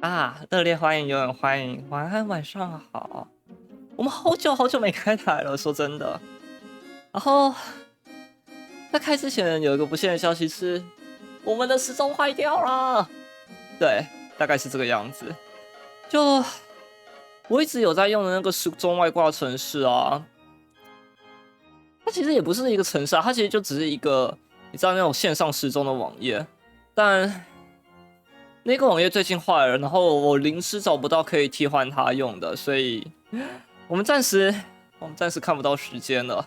啊！热烈欢迎，永远欢迎，晚安，晚上好。我们好久没开台了，说真的。然后在开之前有一个不幸的消息是，我们的时钟坏掉了。对，大概是这个样子。就我一直有在用的那个时钟外挂程式啊，它其实也不是一个程式啊，它其实就只是一个你知道那种线上时钟的网页，但那个网页最近坏了，然后我临时找不到可以替换它用的，所以我们暂时看不到时间了。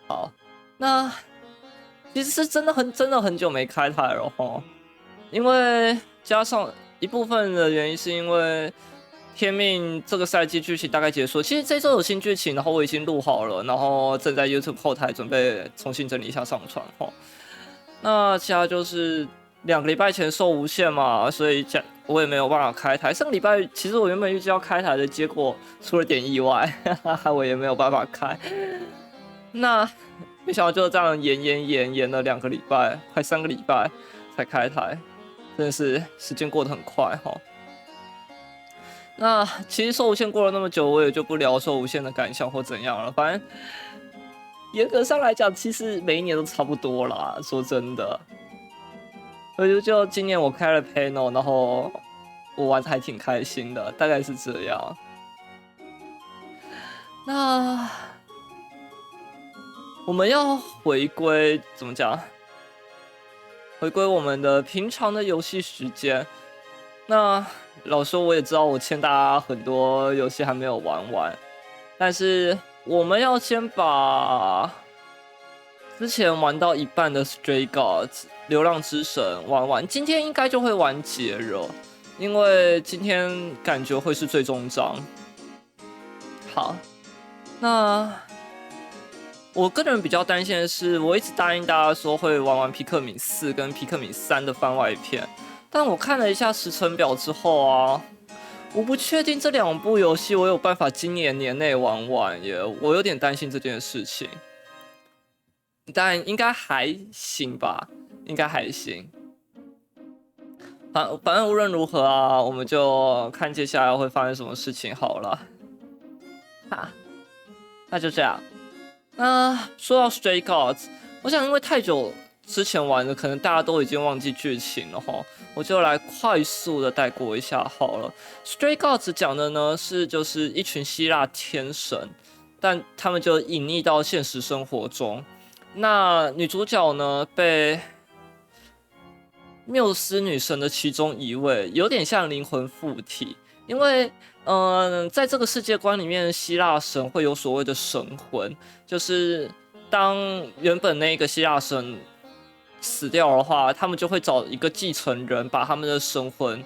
好，那其实是真的很久没开台了齁，因为加上一部分的原因是因为天命这个赛季剧情大概结束，其实这周有新剧情，然后我已经录好了，然后正在 YouTube 后台准备重新整理一下上传齁。那其他就是2个礼拜前受无限嘛，所以我也没有办法开台。上个礼拜其实我原本预计要开台的，结果出了点意外，我也没有办法开。那没想到就这样延了2个礼拜，快3个礼拜才开台，真的是时间过得很快齁。那其实受无限过了那么久，我也就不聊受无限的感想或怎样了。反正严格上来讲，其实每一年都差不多啦。说真的，就今年我开了 panel， 然后我玩得还挺开心的，大概是这样。那我们要回归怎么讲？回归我们的平常的游戏时间。那老实说，我也知道我欠大家很多游戏还没有玩完，但是我们要先把之前玩到一半的 Stray Gods 流浪之神玩完，今天应该就会完结了，因为今天感觉会是最终章。好，那我个人比较担心的是，我一直答应大家说会玩完皮克敏4跟皮克敏3的番外篇，但我看了一下时程表之后啊，我不确定这2部游戏我有办法今年年内玩完耶，我有点担心这件事情。但应该还行吧，应该还行。反正无论如何啊，我们就看接下来会发生什么事情好了。哈，那就这样。说到 Stray Gods， 我想因为太久之前玩的，可能大家都已经忘记剧情了齁，我就来快速的带过一下好了。Stray Gods 讲的呢就是一群希腊天神，但他们就隐匿到现实生活中。那女主角呢被缪斯女神的其中一位，有点像灵魂附体，因为在这个世界观里面，希腊神会有所谓的神魂，就是当原本那个希腊神死掉的话，他们就会找一个继承人，把他们的神魂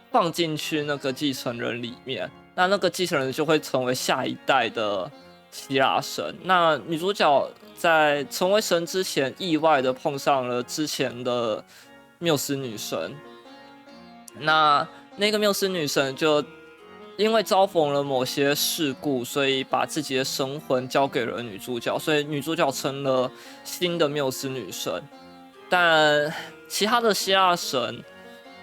放进去那个继承人里面，那个继承人就会成为下一代的希腊神。那女主角在成为神之前，意外的碰上了之前的缪斯女神。那个缪斯女神就因为遭逢了某些事故，所以把自己的神魂交给了女主角，所以女主角成了新的缪斯女神。但其他的希腊神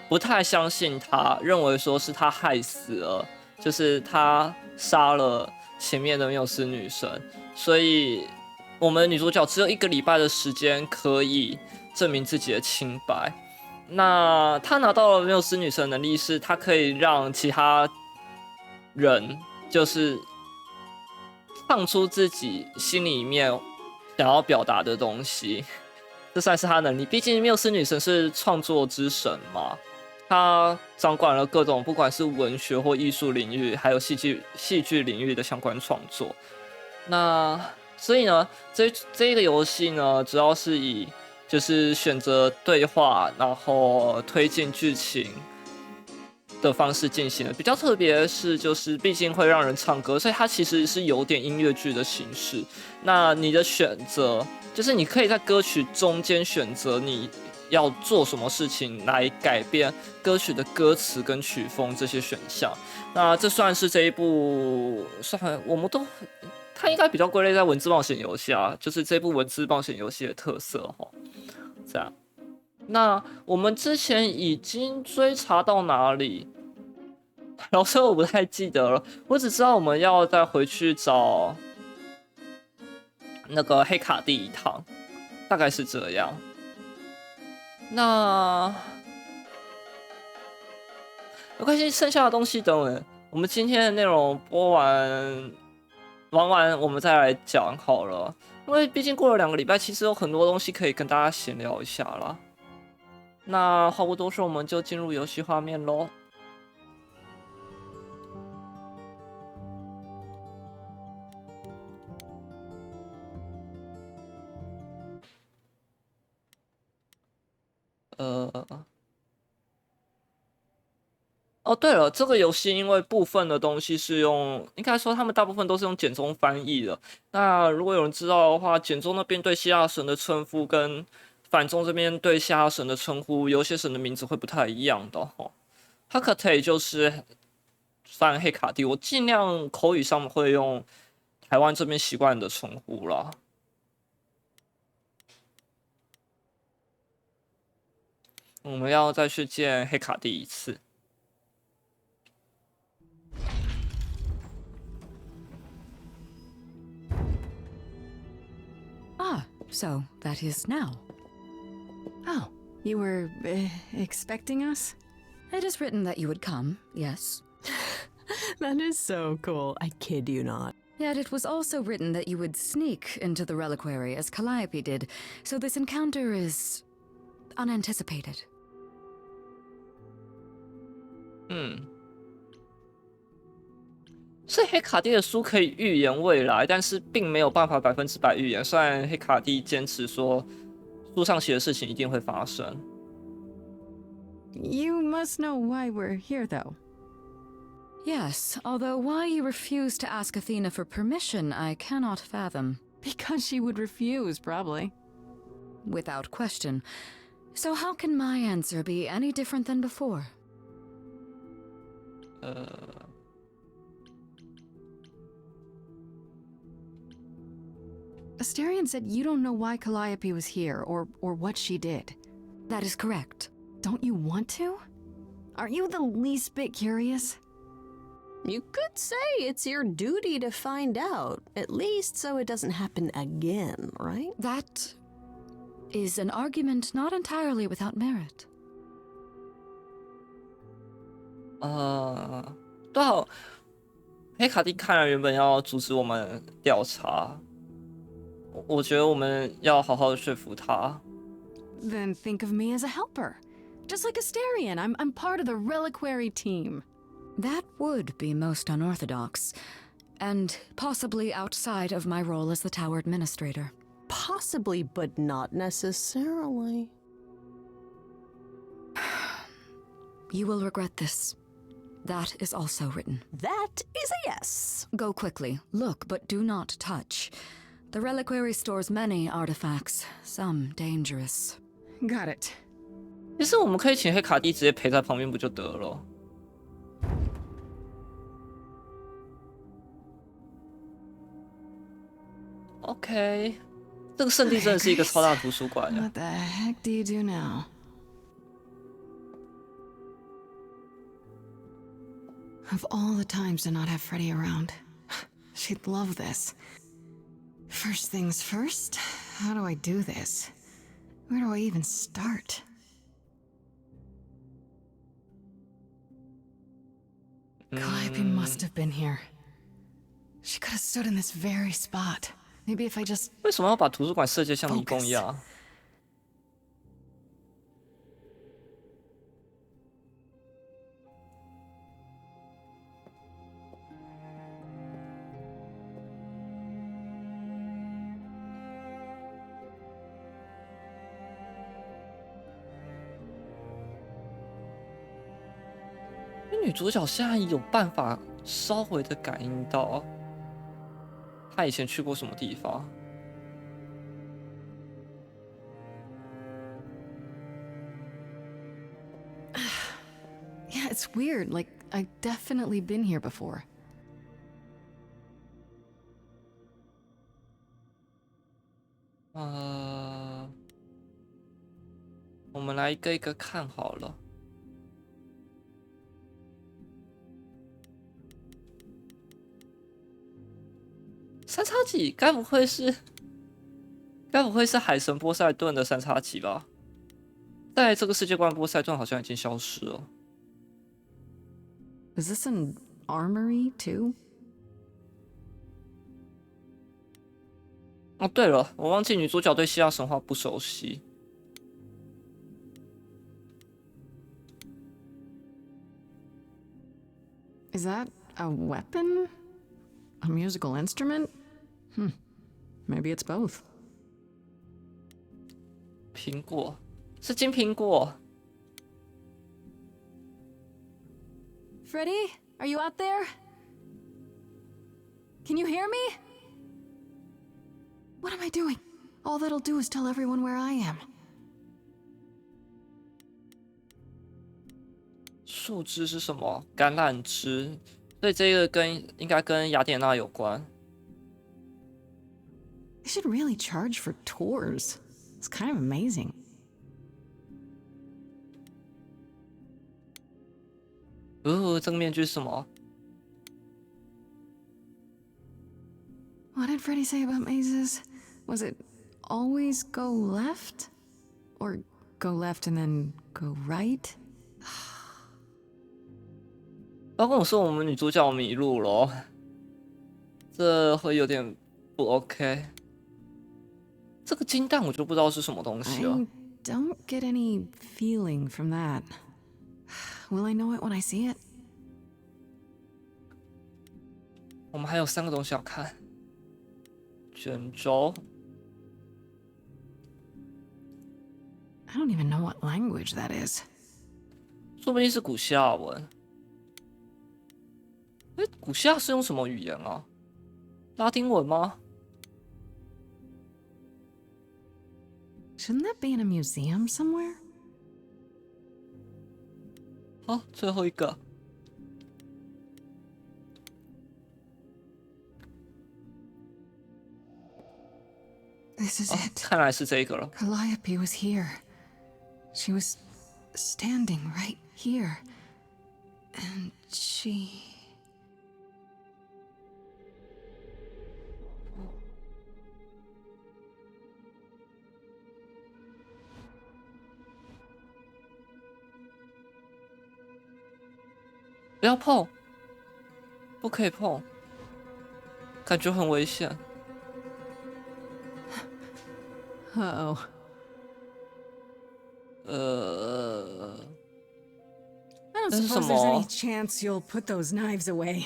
不太相信她，认为说是她害死了，就是她杀了前面的缪斯女神，所以我们女主角只有1个礼拜的时间可以证明自己的清白。那她拿到了缪斯女神的能力是，她可以让其他人就是唱出自己心里面想要表达的东西，这算是她的能力。毕竟缪斯女神是创作之神嘛，她掌管了各种不管是文学或艺术领域，还有戏剧领域的相关创作。那所以呢，这个游戏呢，主要是以就是选择对话，然后推进剧情的方式进行的。比较特别的是，就是毕竟会让人唱歌，所以它其实是有点音乐剧的形式。那你的选择就是你可以在歌曲中间选择你要做什么事情来改变歌曲的歌词跟曲风这些选项。那这算是这一部我们都它应该比较归类在文字冒险游戏啊，就是这部文字冒险游戏的特色齁。这样，那我们之前已经追查到哪里？老师我不太记得了，我只知道我们要再回去找那个黑卡蒂一趟，大概是这样。那没关系，剩下的东西等我们今天的内容播完我们再来讲好了。因为毕竟过了2个礼拜，其实有很多东西可以跟大家闲聊一下啦。那话不多说，我们就进入游戏画面咯。哦，对了，这个游戏因为部分的东西是用，应该说他们大部分都是用简中翻译的。那如果有人知道的话，简中那边对希腊神的称呼跟反中这边对希腊神的称呼，有些神的名字会不太一样的哦。哈克特就是翻黑卡蒂，我尽量口语上会用台湾这边习惯的称呼啦。我们要再去见黑卡蒂一次。Ah, so that is now. Oh, you were expecting us? It is written that you would come, yes. That is so cool. I kid you not. Yet it was also written that you would sneak into the reliquary as Calliope did, so this encounter is unanticipated. 所以黑卡蒂的书可以预言未来，但是并没有办法100%预言。虽然黑卡蒂坚持说书上写的事情一定会发生。You must know why we're here, though. Yes, although why you refuse to ask Athena for permission, I cannot fathom. Because she would refuse, probably. Without question. So how can my answer be any different than before? Asterion said you don't know why Calliope was here, or what she did. That is correct. Don't you want to? Aren't you the least bit curious? You could say it's your duty to find out, at least so it doesn't happen again, right? That is an argument not entirely without merit. 对啊，黑卡蒂看来原本要阻止我们调查，我觉得我们要好好的说服他。Then think of me as a helper. Just like Asterion, I'm part of the reliquary team. That would be most unorthodox, and possibly outside of my role as the tower administrator. Possibly, but not necessarily. You will regret this. That is also written. That is a yes. Go quickly. Look, but do not touch. The reliquary stores many artifacts, some dangerous. Got it. 其实我们可以请黑卡蒂直接陪在旁边不就得了？OK， 这个圣地真的是一个超大图书馆。What the heck do you do now? Of all the times to not have Freddy around, she'd love this. First things first, how do I do this? Where do I even start? Calliope must have been here. She could have stood in this very spot. Maybe if I just... 为什么要把图书馆设计像迷宫一样？女主角现在有办法稍微的感应到，她以前去过什么地方。Yeah, it's weird. Like, I've definitely been here before. 我们来一个一个看好了。三叉戟该不会是海神波塞顿的三叉戟吧？在这个世界观，波塞顿好像已经消失了。Is this an armory too? 哦，对了，我忘记女主角对希腊神话不熟悉。Is that a weapon? A musical instrument? Maybe it's both. 苹果是金苹果。Freddy, are you out there? Can you hear me? What am I doing? All that'll do is tell everyone where I am. 树枝是什么？橄榄枝，所以这个应该跟雅典娜有关。They should really charge for tours. It's kind of amazing. 这个面具是什么？ What did Freddy say about mazes? Was it always go left? Or go left and then go right? 不要跟我说我们女主角迷路了，这会有点不 OK。这个金蛋我就不知道是什么东西了。I don't get any feeling from that. Will I know it when I see it? 我们还有3个东西要看。卷轴。I don't even know what language that is. 说不定是古希腊文。古希腊是用什么语言啊？拉丁文吗？ Shouldn't that be in a museum somewhere? 好，最后一个。This is it. 看来是这个了。 Calliope was here. She was standing right here. And she... 不要碰，不可以碰，感觉很危险。Uh-oh. I don't 这是什 suppose there's any 么？ chance you'll put those knives away.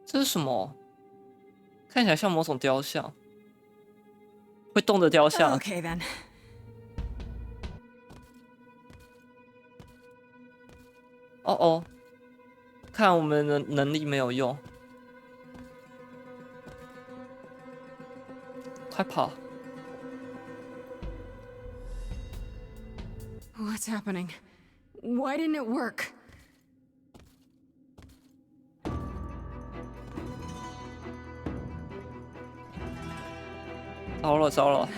这是什么？看起来像某种雕像，会动的雕像。 Okay then. 哦哦，看我们的能力没有用，快跑！ What's happening? Why didn't it work? 糟了糟了！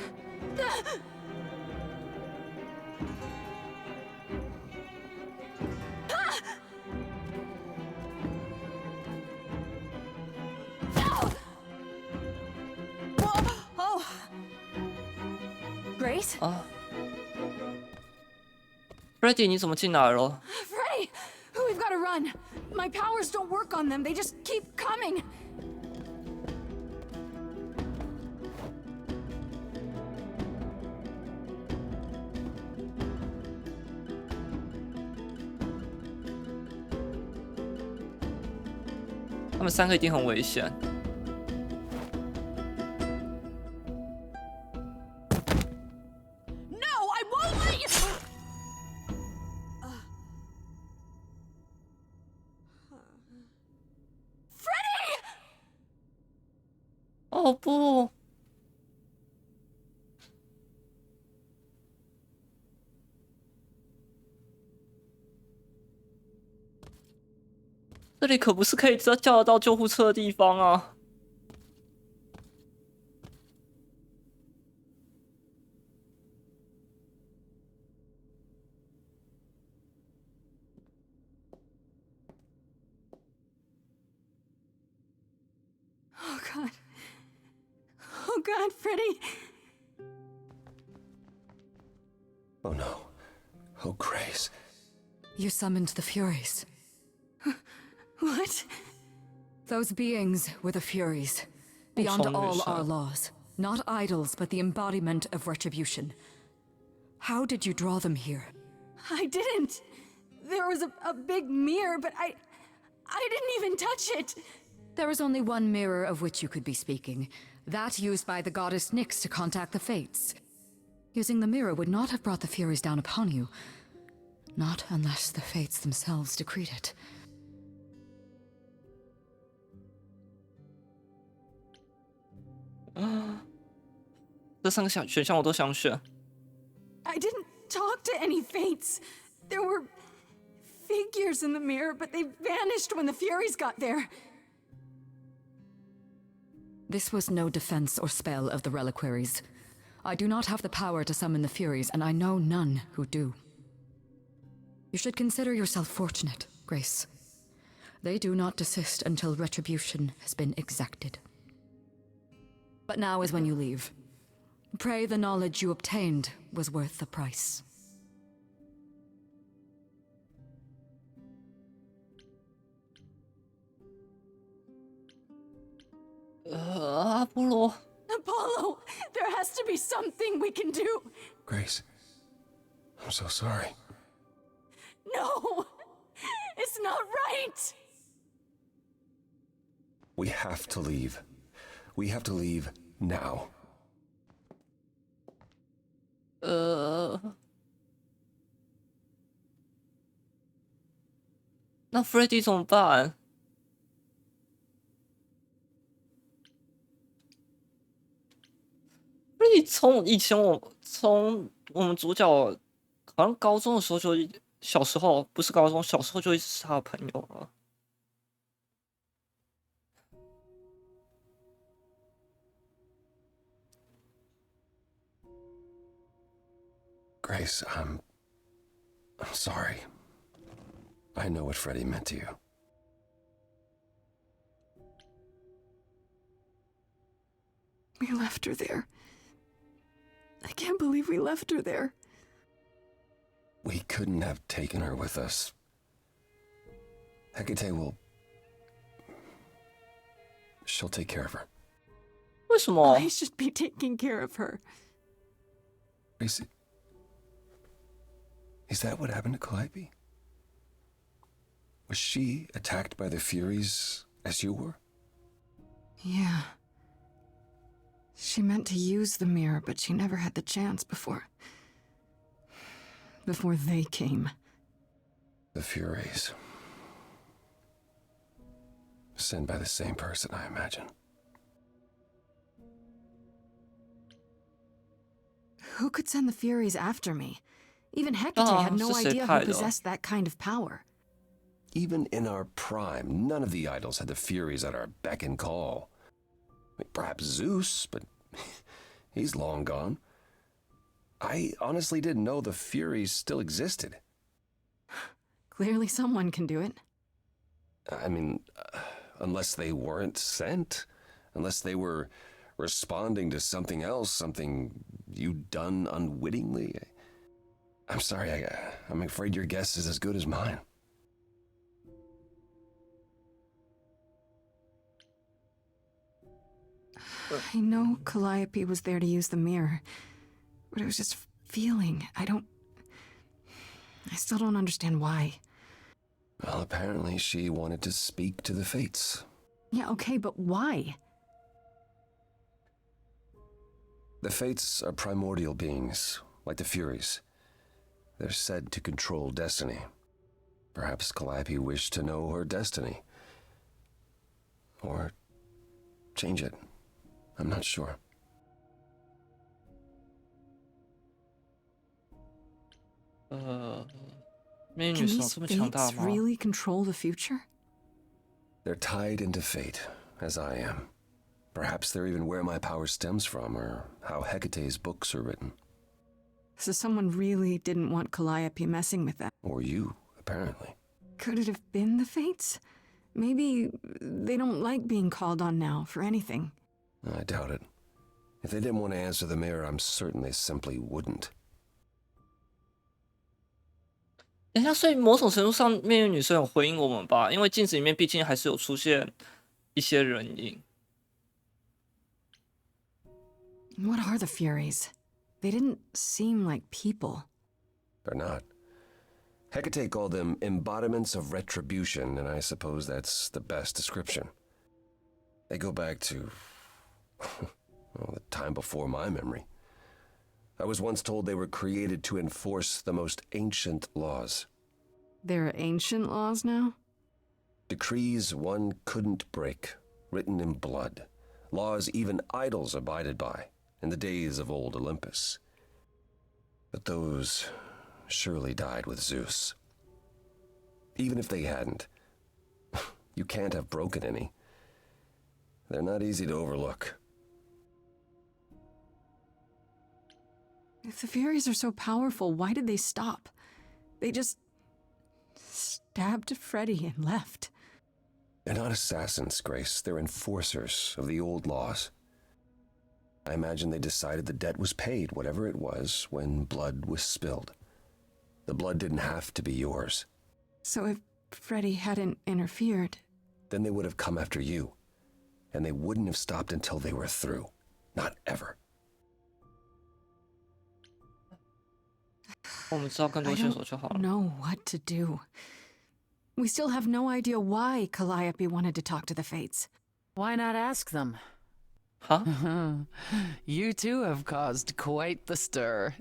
Grace? 啊 ，Freddy， 你怎么进来了？ Freddy! We've got to run. My powers don't work on them. They just keep coming. 他们3个一定很危险。 No, I won't let you. Freddy! 哦不！这里可不是可以叫得到救护车的地方啊！ God, Freddy! Oh no. Oh, Grace. You summoned the Furies. What? Those beings were the Furies, beyond all our laws. Not idols, but the embodiment of retribution. How did you draw them here? I didn't. There was a big mirror, but I didn't even touch it. There is only one mirror of which you could be speaking. That used by the goddess Nyx to contact the Fates. Using the mirror would not have brought the Furies down upon you. Not unless the Fates themselves decreed it.这3个选项我都想选。 I didn't talk to any Fates. There were figures in the mirror, but they vanished when the Furies got there. This was no defense or spell of the reliquaries. I do not have the power to summon the Furies, and I know none who do. You should consider yourself fortunate, Grace. They do not desist until retribution has been exacted. But now is when you leave. Pray the knowledge you obtained was worth the price. Apollo. Apollo, there has to be something we can do. Grace. I'm so sorry. No, it's not right. We have to leave. We have to leave now. 那 Freddy 怎么办？Freddy 从以前从我们主角好像高中的时候就小时候不是高中，小时候就一直是他的朋友了。Grace, I'm sorry. I know what Freddy meant to you. We left her there. I can't believe we left her there. We couldn't have taken her with us. Hecate will... She'll take care of her. 为什么？ I should be taking care of her. Grace, is that what happened to Calliope? Was she attacked by the Furies as you were? Yeah. She meant to use the mirror, but she never had the chance before they came. The Furies. Sent by the same person, I imagine. Who could send the Furies after me? Even Hecate had no idea who possessed that kind of power. Even in our prime, none of the idols had the Furies at our beck and call. I mean, perhaps Zeus, but he's long gone. I honestly didn't know the Furies still existed. Clearly someone can do it. I mean, unless they weren't sent. Unless they were responding to something else, something you'd done unwittingly. I'm sorry, I'm afraid your guess is as good as mine. I know Calliope was there to use the mirror, but it was just feeling. I still don't understand why. Well, apparently she wanted to speak to the Fates. Yeah, okay, but why? The Fates are primordial beings, like the Furies. They're said to control destiny. Perhaps Calliope wished to know her destiny. Or change it. I'm not sure. Can these Fates really control the future? They're tied into fate, as I am. Perhaps they're even where my power stems from, or how Hecate's books are written. So someone really didn't want Calliope messing with that. Or you, apparently. Could it have been the Fates? Maybe they don't like being called on now for anything. I doubt it. If they didn't want to answer the mayor, I'm certain they simply wouldn't. 等一下，所以某种程度上，面具女生有回应我们吧？因为镜子里面毕竟还是有出现一些人影。What are the Furies? They didn't seem like people. They're not. Hecate called them embodiments of retribution, and I suppose that's the best description. They go back to well, the time before my memory. I was once told they were created to enforce the most ancient laws. There are ancient laws now? Decrees one couldn't break, written in blood. Laws even idols abided by in the days of old Olympus. But those surely died with Zeus. Even if they hadn't, you can't have broken any. They're not easy to overlook. If the Furies are so powerful, why did they stop? They just stabbed Freddy and left. They're not assassins, Grace. They're enforcers of the old laws. I imagine they decided the debt was paid, whatever it was, when blood was spilled. The blood didn't have to be yours. So if Freddy hadn't interfered... Then they would have come after you. And they wouldn't have stopped until they were through. Not ever. I don't know what to do. We still have no idea why Calliope wanted to talk to the Fates. Why not ask them? Huh? You two have caused quite the stir.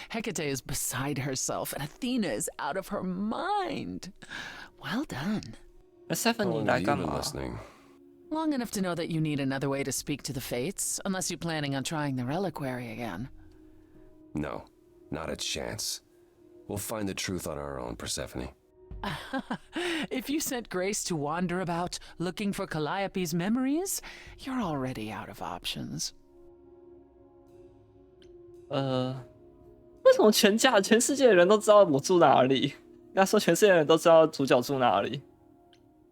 Hecate is beside herself, and Athena is out of her mind. Well done. Persephone 来干嘛？ listening? Long enough to know that you need another way to speak to the Fates, unless you're planning on trying the reliquary again. No, not a chance. We'll find the truth on our own, Persephone. If you sent Grace to wander about looking for Calliope's memories, you're already out of options. 为什么全世界的人都知道我住哪里？应该说全世界的人都知道主角住哪里。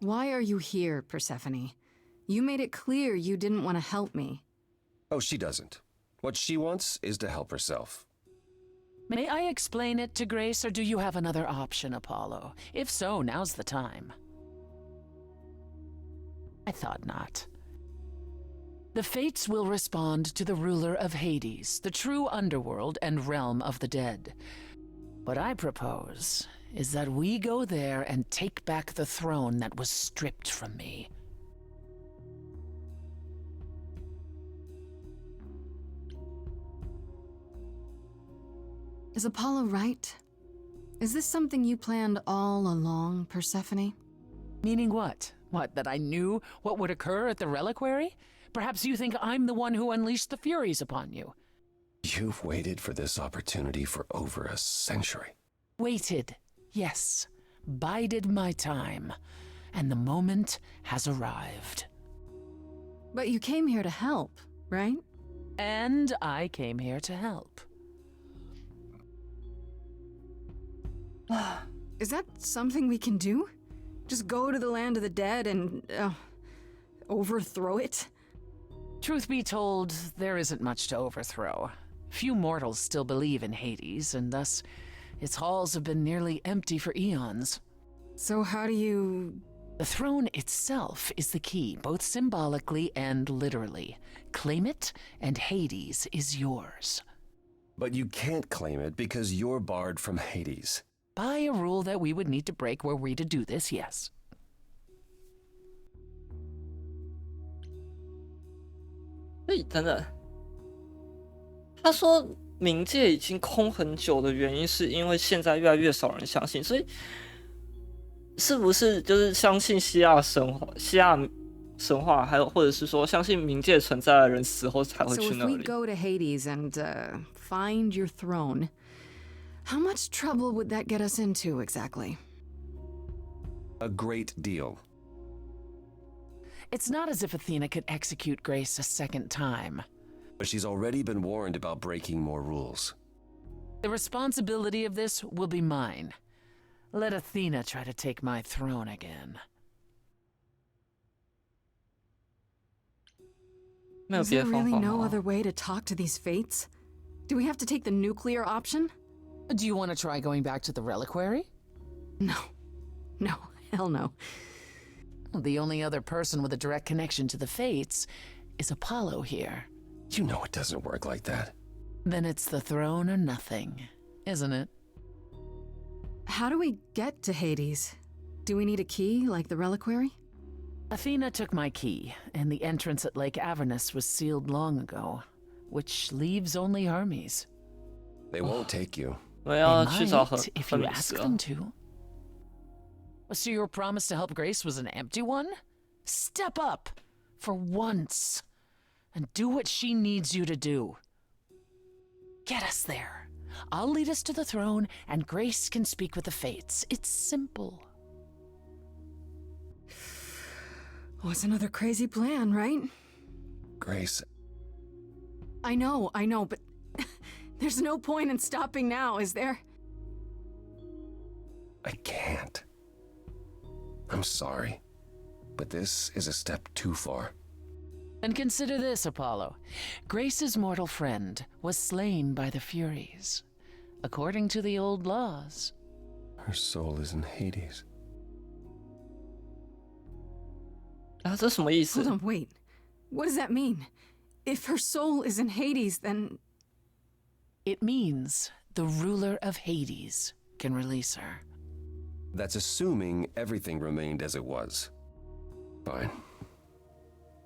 Why are you here, Persephone? You made it clear you didn't want to help me. Oh, she doesn't. What she wants is to help herself. May I explain it to Grace, or do you have another option, Apollo? If so, now's the time. I thought not. The Fates will respond to the ruler of Hades, the true underworld and realm of the dead. What I propose is that we go there and take back the throne that was stripped from me. Is Apollo right? Is this something you planned all along, Persephone? Meaning what? What, that I knew what would occur at the reliquary? Perhaps you think I'm the one who unleashed the Furies upon you. You've waited for this opportunity for over a century. Waited, yes. Bided my time. And the moment has arrived. But you came here to help, right? And I came here to help. Is that something we can do? Just go to the land of the dead and, overthrow it? Truth be told, there isn't much to overthrow. Few mortals still believe in Hades, and thus its halls have been nearly empty for eons. So how do you... The throne itself is the key, both symbolically and literally. Claim it, and Hades is yours. But you can't claim it because you're barred from Hades. By a rule that we would need to break were we to do this, yes. 等等，他说冥界已经空很久的原因，是因为现在越来越少人相信，所以是不是就是相信希腊神话，还有或者是说相信冥界存在的人死后才会 So 去 if 那 we 里？ go to Hades and, find your throne, how much trouble would that get us into, exactly? A great deal. It's not as if Athena could execute Grace a second time. But she's already been warned about breaking more rules. The responsibility of this will be mine. Let Athena try to take my throne again. 没有 Is 别 there 的方 really 法 no 吗？ other way to talk to these fates? Do we have to take the nuclear option? Do you want to try going back to the reliquary? No. No, hell no. The only other person with a direct connection to the Fates is Apollo here. You know it doesn't work like that. Then it's the throne or nothing, isn't it? How do we get to Hades? Do we need a key, like the reliquary? Athena took my key, and the entrance at Lake Avernus was sealed long ago, which leaves only Hermes. They won't take you. 我 They 要去找 might, if 赫 you 米 ask 斯啊 them to. So your promise to help Grace was an empty one? Step up, for once, and do what she needs you to do. Get us there. I'll lead us to the throne, and Grace can speak with the Fates. It's simple. Was another crazy plan, right? Grace, I know, but there's no point in stopping now, is there? I can't. I'm sorry, but this is a step too far. And consider this, Apollo. Grace's mortal friend was slain by the Furies. According to the old laws. Her soul is in Hades. 啊，这什么意思 Hold？ on, wait. What does that mean? If her soul is in Hades, then... It means the ruler of Hades can release her. That's assuming everything remained as it was. Fine.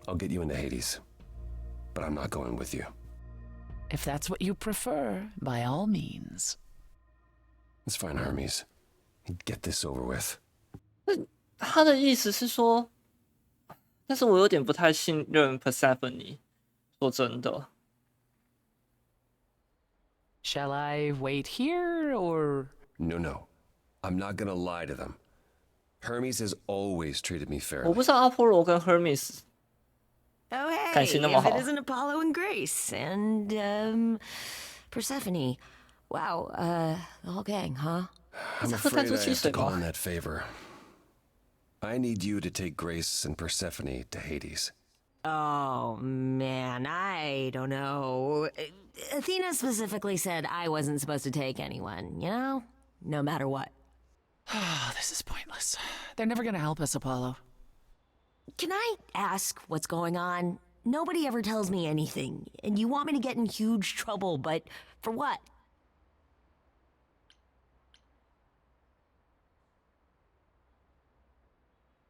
I'll get you into Hades. But I'm not going with you. If that's what you prefer, by all means. It's fine, Hermes. Get this over with. 他的意思是说，但是我有点不太信任 Persephone。说真的， Shall I wait here, or...? No. I'm not gonna lie to them. Hermes has always treated me 我 fairly. 不知道阿波罗跟 Hermes Oh, hey, 感情那么 if 好 it isn't Apollo and Grace and, Persephone. Wow, the whole gang, huh? I'm 这个 afraid 弹出 I 汽 have 水 to call 吗 in that favor. I need you to take Grace and Persephone to Hades. Oh, man, I don't know. Athena specifically said I wasn't supposed to take anyone, you know? No matter what. Oh, this is pointless. They're never gonna help us, Apollo. Can I ask what's going on? Nobody ever tells me anything, and you want me to get in huge trouble, but for what?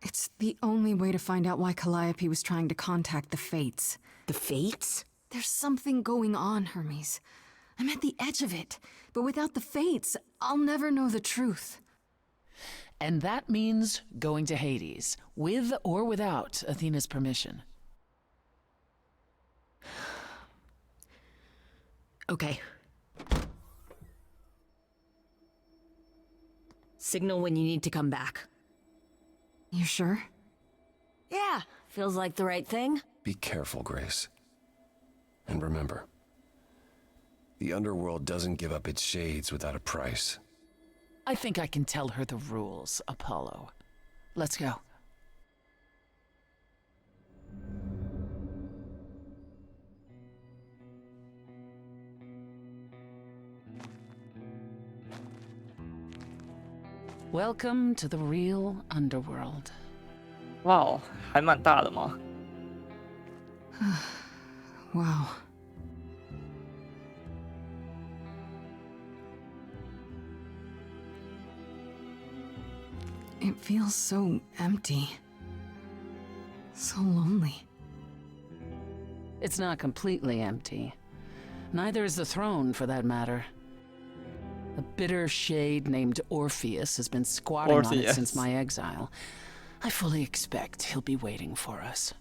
It's the only way to find out why Calliope was trying to contact the Fates. The Fates? There's something going on, Hermes. I'm at the edge of it, but without the Fates, I'll never know the truth. And that means going to Hades, with or without Athena's permission. Okay. Signal when you need to come back. You sure? Yeah, feels like the right thing. Be careful, Grace. And remember, the underworld doesn't give up its shades without a price. I think I can tell her the rules, Apollo. Let's go. Welcome to the real underworld. 哇哦，还蛮大的嘛。 Wow. It feels so empty. So lonely. It's not completely empty. Neither is the throne, for that matter. A bitter shade named Orpheus has been squatting on it Orpheus. since my exile. I fully expect he'll be waiting for us.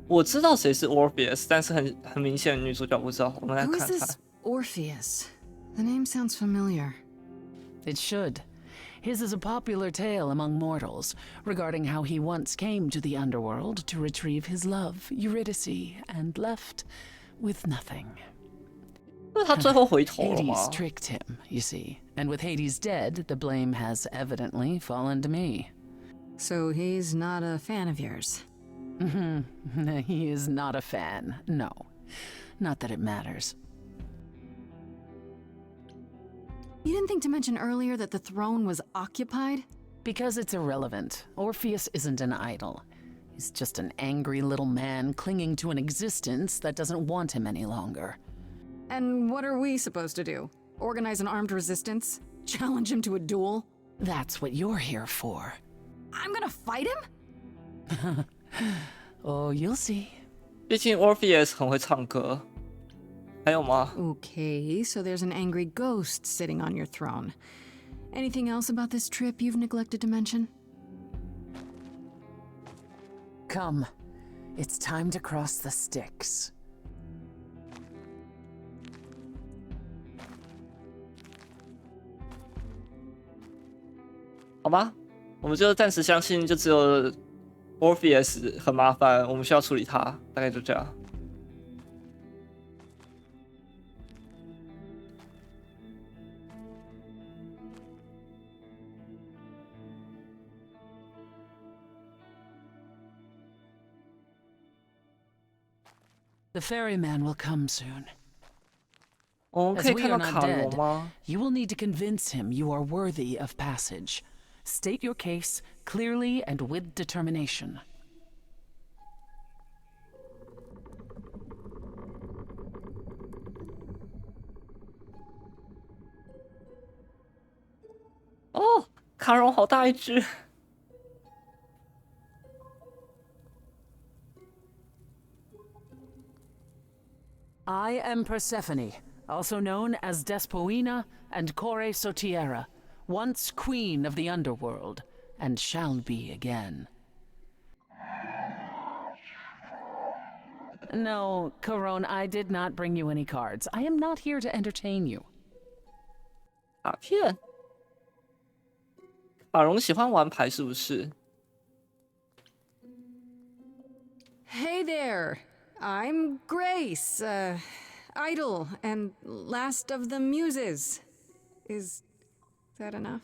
我知道谁是 Orpheus， 但是很明显女主角不知道。我们来 Who is 看 this 看。 Orpheus? The name sounds familiar. It should. His is a popular tale among mortals regarding how he once came to the underworld to retrieve his love, Eurydice, and left with nothing. 那他最后回头了 Hades 吗？ tricked him, you see. And with Hades dead, the blame has evidently fallen to me. So he's not a fan of yours? He is not a fan, no. Not that it matters. You didn't think to mention earlier that the throne was occupied? Because it's irrelevant. Orpheus isn't an idol. He's just an angry little man clinging to an existence that doesn't want him any longer. And what are we supposed to do? Organize an armed resistance? Challenge him to a duel? That's what you're here for. I'm gonna fight him? Oh, you'll see. 毕竟 Orpheus 很会唱歌。还有吗？ Okay, so there's an angry ghost sitting on your throne. Anything else about this trip you've neglected to mention? Come. It's time to cross the Styx. 好吧，我们就暂时相信，就只有 Orpheus 很麻烦，我们需要处理它，大概就这样。The ferryman will come soon. 我们可 As 以 we 看 are 到 not 卡罗 dead, 吗？ you will need to convince him you are worthy of passage. State your case clearly and with determination. Oh, 卡戎好大一只。I am Persephone, also known as Despoina and Kore Sotiera, once queen of the underworld, and shall be again. No, Corone, I did not bring you any cards. I am not here to entertain you. 卡片。卡戎喜欢玩牌是不是？ Hey there! I'm Grace, idol and last of the muses. Is that enough?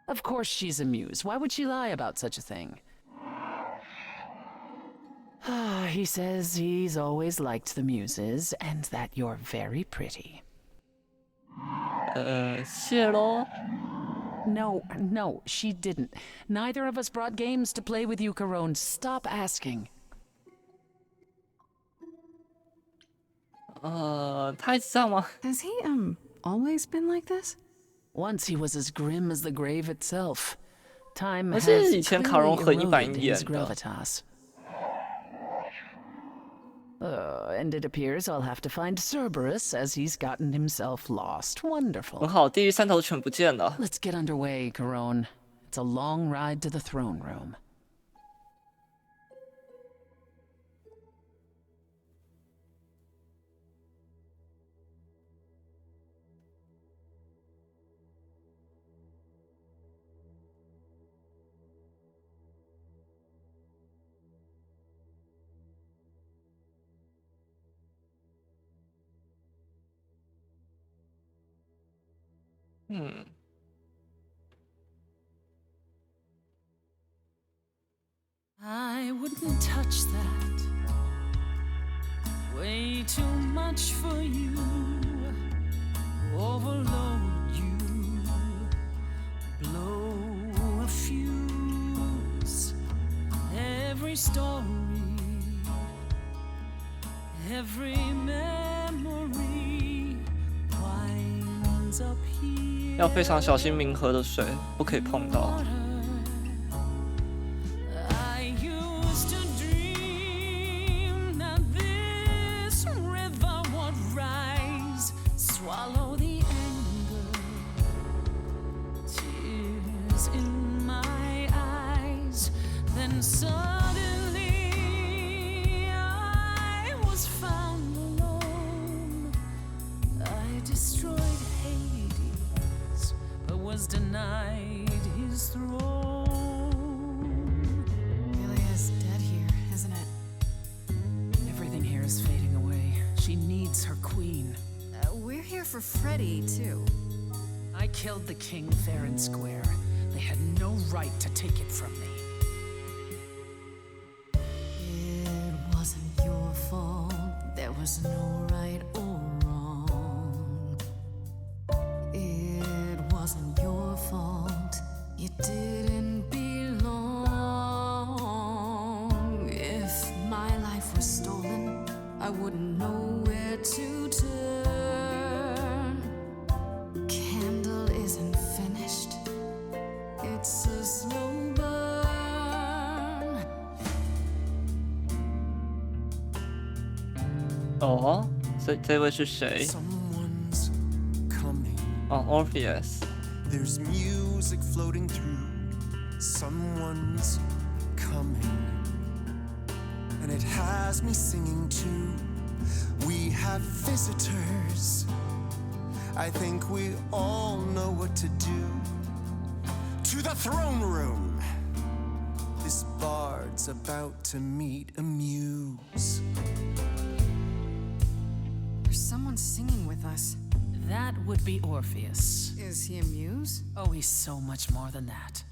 Of course she's a muse. Why would she lie about such a thing? He says he's always liked the muses and that you're very pretty. 谢喽。 No, she didn't. Neither of us brought games to play with you, Corone. Stop asking. 他一直这样吗？ Has he, always been like this? Once he was as grim as the grave itself. Time 而 has 是以前卡戎 clearly 很一板一 eroded 眼 his 的。 gravitas. And it appears I'll have to find Cerberus as he's gotten himself lost. 很 Wonderful. 好，地狱三头犬不见了。 Let's get underway, Corone. It's a long ride to the throne room. I wouldn't touch that. Way too much for you. Overload you. Blow a fuse. Every story. Every memory winds up here. 要非常小心冥河的水，不可以碰到。 I used to dream that this river would rise, swallow the anger, tears in my eyes. Then suddenly I was found alone. I destroyed Hades, but was denied his throne. Really is dead here, isn't it? Everything here is fading away. She needs her queen. We're here for Freddy, too. I killed the king fair and square. The They had no right to take it from me. It wasn't your fault. There was no right or wrong. It wasn't your fault. You didn't belong. If my life was stolen, I wouldn't know where to turn. Candle isn't finished. It's a slow burn. 哦，这位是谁？ Someone's coming. 哦 ，Orpheus。 There's music floating through. Someone's coming. And it has me singing too. We have visitors. I think we all know what to do. To the throne room. This bard's about to meet a muse. There's someone singing with us. That would be Orpheus. Is he a muse? Oh, he's so much more than that.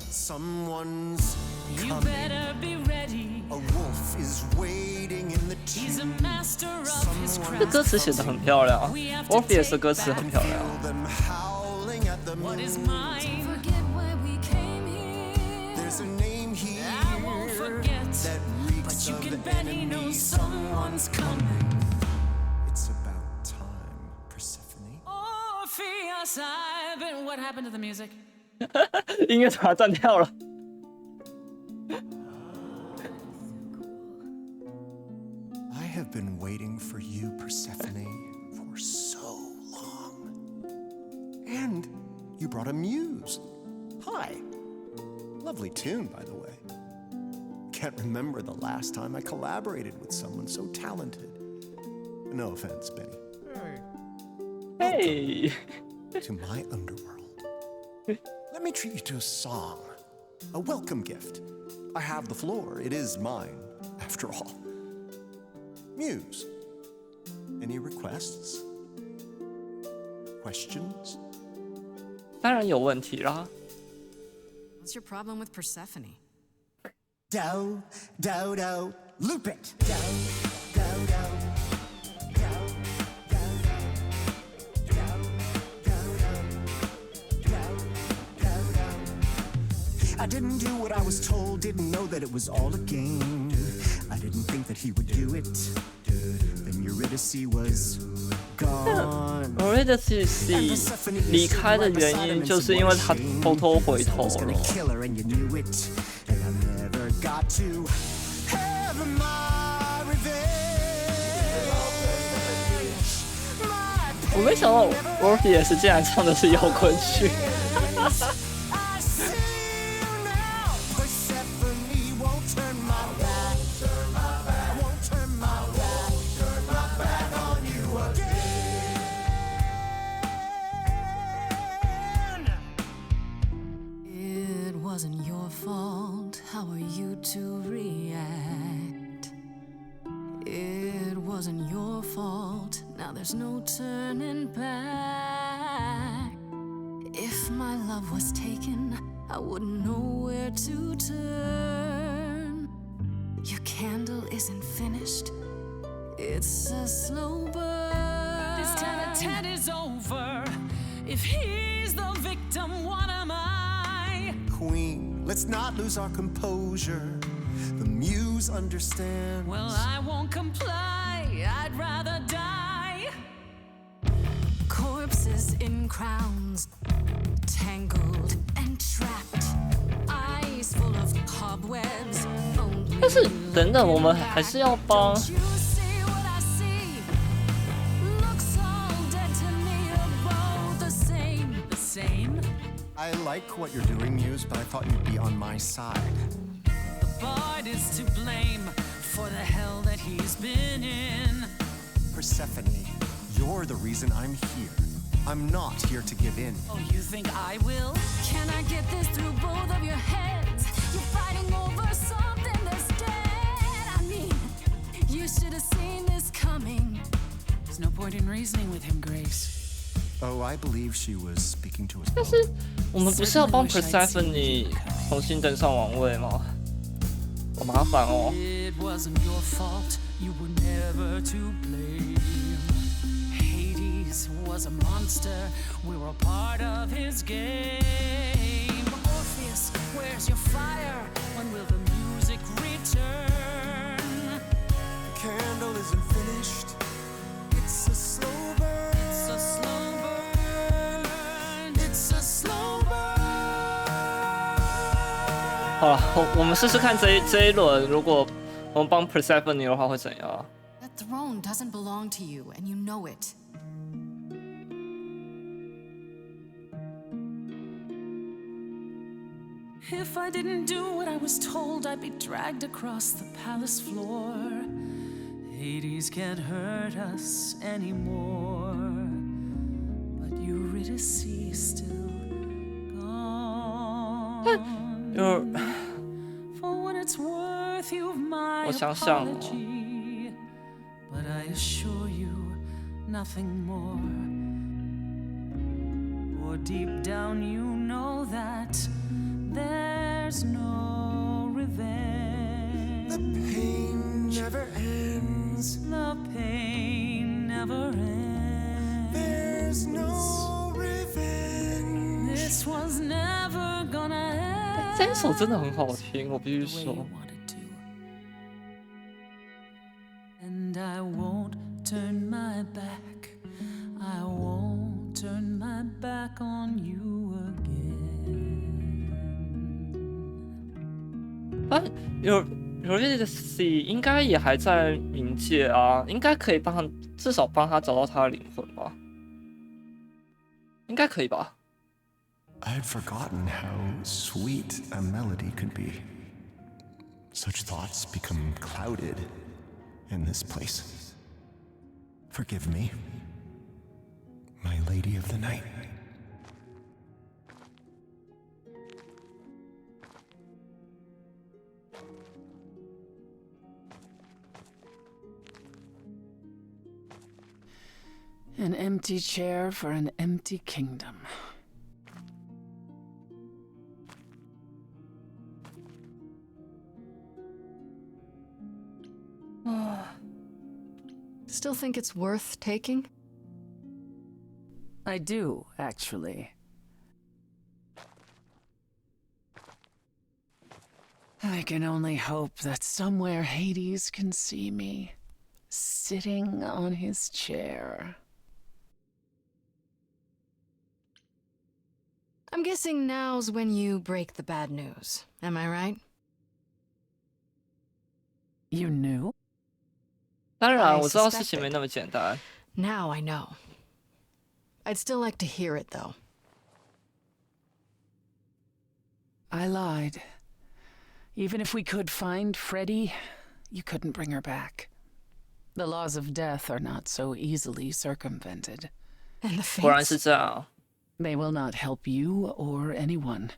Someone's You coming. better be ready. A wolf is waiting in the He's a tomb. master of his 这 craft. 歌词写得很漂亮，Orpheus 的歌词很漂亮。 Feel them howling at the What is moon. mine? Forget why we came here. There's a name here I won't forget. that reeks But you of can bet he knows enemy. someone's coming. It's about time, Persephone. Orpheus, I've been. What happened to the music? 音乐突然断掉了。 I have been waiting for you, Persephone, for so long. And you brought a muse. Hi. Lovely tune, by the way. Can't remember the last time I collaborated with someone so talented. No offense, Benny. 嘿， To my underworld. Let me treat you to a song. A welcome gift. I have the floor. It is mine, after all. Muse. Any requests? Questions? 当然有问题啦。 What's your problem with Persephone? Do, do, do. Loop it. Do, do, do. I didn't do what I was told, didn't know that it was all a game. I didn't think that he would do it. Then Eurydice was gone. Eurydice 离开的原因就是因为他偷偷回头 was gonna 了。 kill her and you knew it. And I never got to have my revenge. My 我没想到 Orpheus 竟然唱的是摇滚曲。 I see you now. Persephone won't turn my back. Won't turn my back. Turn my back on you again. It wasn't your fault. How are you to react? It wasn't your fault. Now there's no turning back. If my love was taken, I wouldn't know where to turn. Your candle isn't finished. It's a slow burn. This tete-a-tete is over. If he's the victim, what am I? Queen, let's not lose our composure. The muse understands. Well, I won't comply. I'd rather die. Corpses in crowns, tangled and trapped. Eyes full of cobwebs. 但是等等，我们还是要帮 Don't you see what I see? Looks all dead to me, are both the same. The same? I like what you're doing, Muse, but I thought you'd be on my side. The bard is to blame for the hell that he's been in. Persephone, you're the reason I'm here. I'm not here to give in. Oh, you think I will? Can I get this through both of your heads? You're fighting over something that's dead. I mean, you should have seen this coming. There's no point in reasoning with him, Grace. Oh, I believe she was speaking to us 但 both. 是我们不是要帮 Persephone 重新登上王位吗？好麻烦哦。It wasn't your fault, you were never to blame. Hades was a monster, we were a part of his game. Orpheus, where's your fire? When will the music return? The candle isn't finished. It's a slow burn. It's a slow burn. It's a slow burn. 好了，我们试试看这一轮，如果我们帮 Persephone 的话会怎样？ That throne doesn't belong to you, and you know it. If I didn't do what I was told, I'd be dragged across the palace floor. Hades can't hurt us anymore. But Eurydice is still gone. For what it's worth, you've my 我想想哦。 apology. But I assure you, nothing more. For deep down you know that there's no revenge. The pain never ends. The pain never ends. There's no revenge. This was never gonna end. 这一首真的很好听，我必须 The way 说 you。wanted to. And I won't turn my back. I won't turn my back on you again. 但Eurydice 应该也还在冥界啊，应该可以帮他，至少帮他找到他的灵魂吧？应该可以吧？ I'd forgotten how sweet a melody could be. Such thoughts become clouded in this place. Forgive me, my lady of the night. An empty chair for an empty kingdom. Still think it's worth taking? I do, actually. I can only hope that somewhere Hades can see me, sitting on his chair. I'm guessing now's when you break the bad news. Am I right? You knew? 当然，我知道事情没那么简单。 Now I know. I'd still like to hear it, though. I lied. Even if we could find Freddie, you couldn't bring her back. The laws of death are not so easily circumvented. And the 果然 fates? 是这样。 They will not help you or anyone.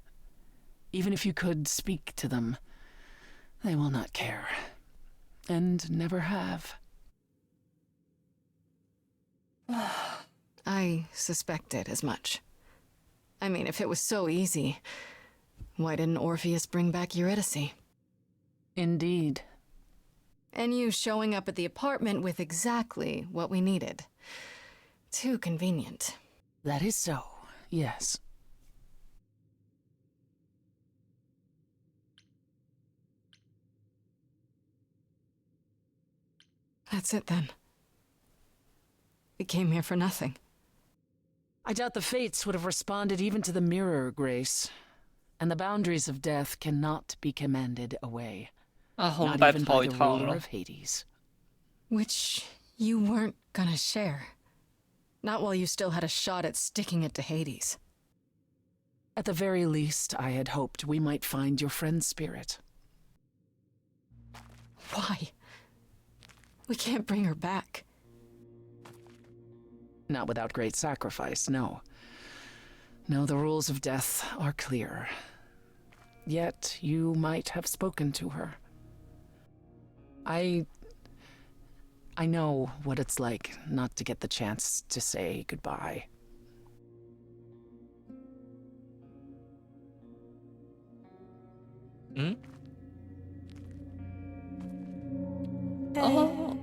Even if you could speak to them, they will not care. And never have. I suspected as much. I mean, if it was so easy, why didn't Orpheus bring back Eurydice? Indeed. And you showing up at the apartment with exactly what we needed. Too convenient. That is so, yes. That's it then. We came here for nothing. I doubt the fates would have responded even to the mirror, Grace. And the boundaries of death cannot be commanded away. 啊，我们 Not 白 even 跑 by 一 the 趟 ruler 了。 of Hades. Which you weren't gonna share. Not while you still had a shot at sticking it to Hades. At the very least, I had hoped we might find your friend's spirit. Why? We can't bring her back. Not without great sacrifice, no. No, the rules of death are clear. Yet you might have spoken to her. I know what it's like not to get the chance to say goodbye. 嗯，哦，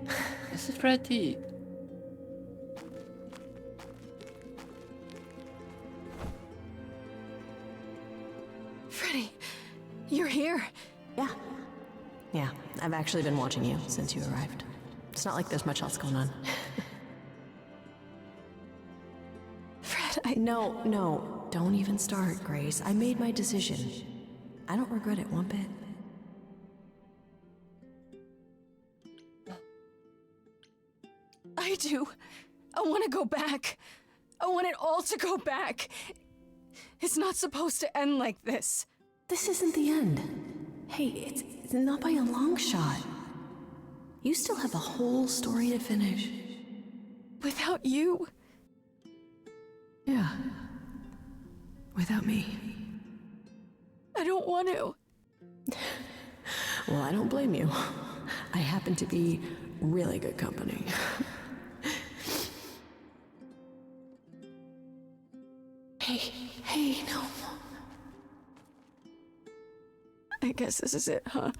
是 Freddy。Freddy, you're here. Yeah, I've actually been watching you since you arrived. It's not like there's much else going on. Fred, No, don't even start, Grace. I made my decision. I don't regret it one bit. I do. I want to go back. I want it all to go back. It's not supposed to end like this. This isn't the end. Hey, it's not by a long shot. You still have a whole story to finish. Without you? Yeah. Without me. I don't want to. Well, I don't blame you. I happen to be really good company. Hey, no. I guess this is it, huh?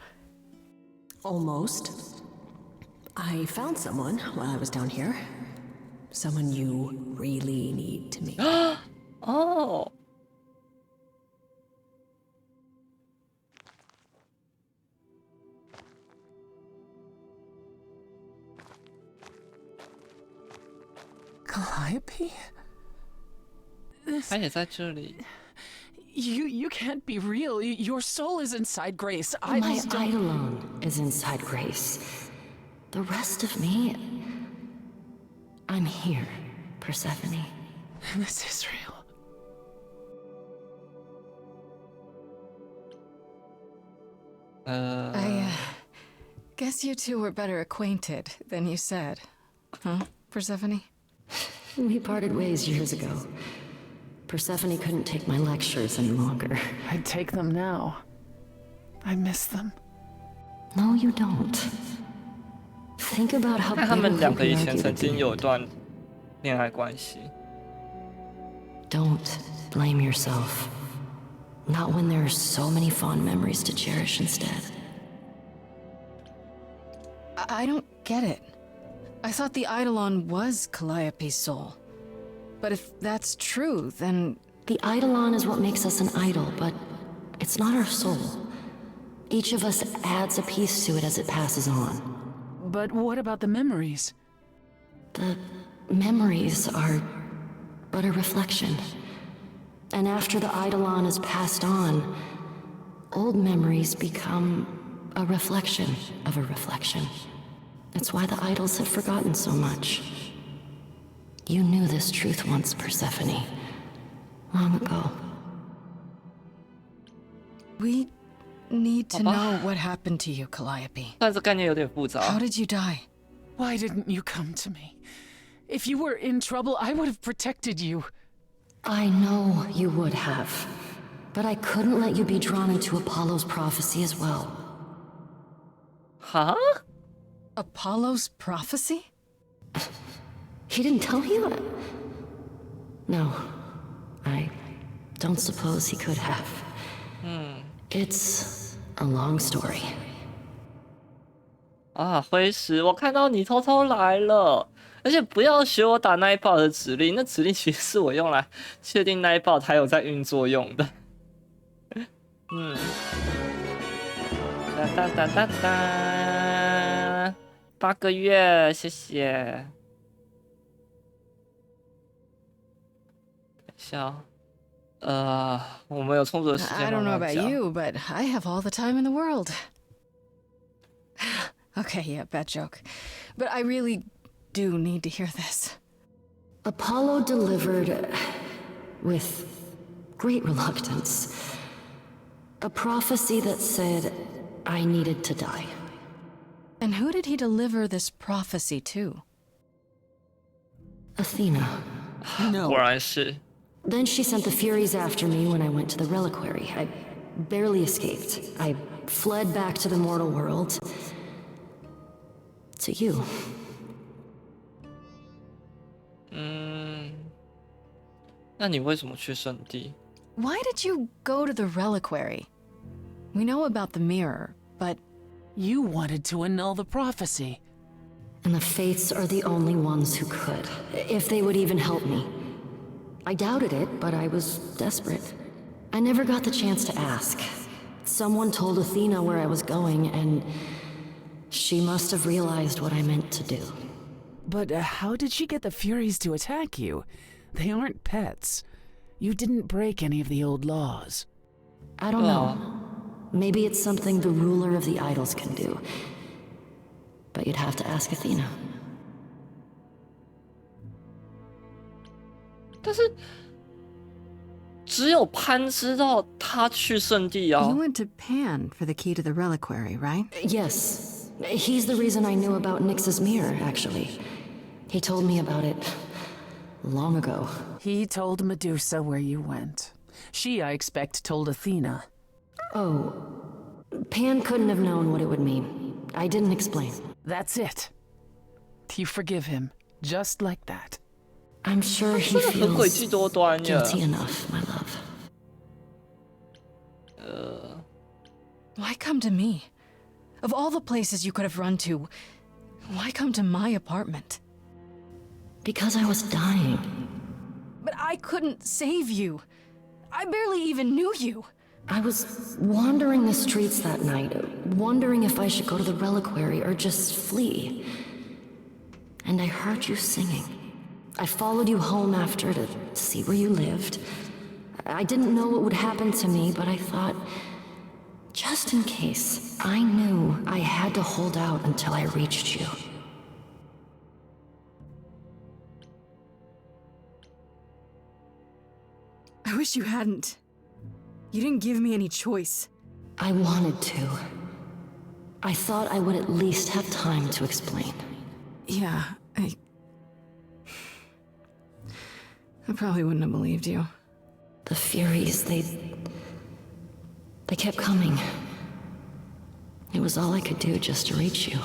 Almost. I found someone while I was down here. Someone you really need to meet. Oh. Calliope? 他也在这里。 You can't be real. Your soul is inside Grace. My eidolon is inside Grace. The rest of me... I'm here, Persephone. This is real. I guess you two were better acquainted than you said. Huh, Persephone? We parted ways years ago. Persephone couldn't take my lectures any longer. I'd take them now. I miss them. No, you don't. Think about how 看他们两个以前 bitter 曾经 we 有一段恋爱关系。 Don't blame yourself. Not when there are so many fond memories to cherish instead. I don't get it. I thought the eidolon was Calliope's soul. But if that's true, then... The eidolon is what makes us an idol, but it's not our soul. Each of us adds a piece to it as it passes on. But what about the memories? The memories are but a reflection. And after the eidolon is passed on, old memories become a reflection of a reflection. It's why the idols have forgotten so much. You knew this truth once, Persephone. Long ago. We need to know what happened to you, Calliope. 但这概念有点复杂。 How did you die? Why didn't you come to me? If you were in trouble, I would have protected you. I know you would have. But I couldn't let you be drawn into Apollo's prophecy as well. 哈？ Apollo's prophecy? He didn't tell you? No. I don't suppose he could have. It's a long story. 啊，灰石，我看到你偷偷来了，而且不要学我打那一炮的指令，那指令其实是我用来确定那一炮它有在运作用的。哒哒哒哒哒，8个月，谢谢。等一下哦，我们有充足的时间 I don't know 慢慢 about 讲。 you, but I have all the time in the world. Okay, yeah, bad joke. But I really do need to hear this. Apollo delivered, with great reluctance, a prophecy that said I needed to die. And who did he deliver this prophecy to? Athena. 果然是。 Then she sent the Furies after me when I went to the reliquary. I barely escaped. I fled back to the mortal world. To you. 那你为什么去圣地？ Why did you go to the reliquary? We know about the mirror, but... You wanted to annul the prophecy. And the Fates are the only ones who could, if they would even help me. I doubted it, but I was desperate. I never got the chance to ask. Someone told Athena where I was going, and she must have realized what I meant to do. But how did she get the Furies to attack you? They aren't pets. You didn't break any of the old laws. I don't know. Maybe it's something the ruler of the idols can do. But you'd have to ask Athena. 但是只有潘知道他去圣地啊。 You went to Pan for the key to the reliquary, right? Yes. He's the reason I knew about Nyx's mirror, actually. He told me about it long ago. He told Medusa where you went. She, I expect, told Athena. Oh. Pan couldn't have known what it would mean. I didn't explain. That's it. You forgive him, just like that. I'm sure he 真的很诡 feels 计多端呀。 guilty enough, my love. Why come to me? Of all the places you could have run to, why come to my apartment? Because I was dying. But I couldn't save you. I barely even knew you. I was wandering the streets that night, wondering if I should go to the reliquary or just flee. And I heard you singing. I followed you home after to see where you lived. I didn't know what would happen to me, but I thought, just in case, I knew I had to hold out until I reached you. I wish you hadn't. You didn't give me any choice. I wanted to. I thought I would at least have time to explain. Yeah, I probably wouldn't have believed you. The Furies, they kept coming. It was all I could do just to reach you.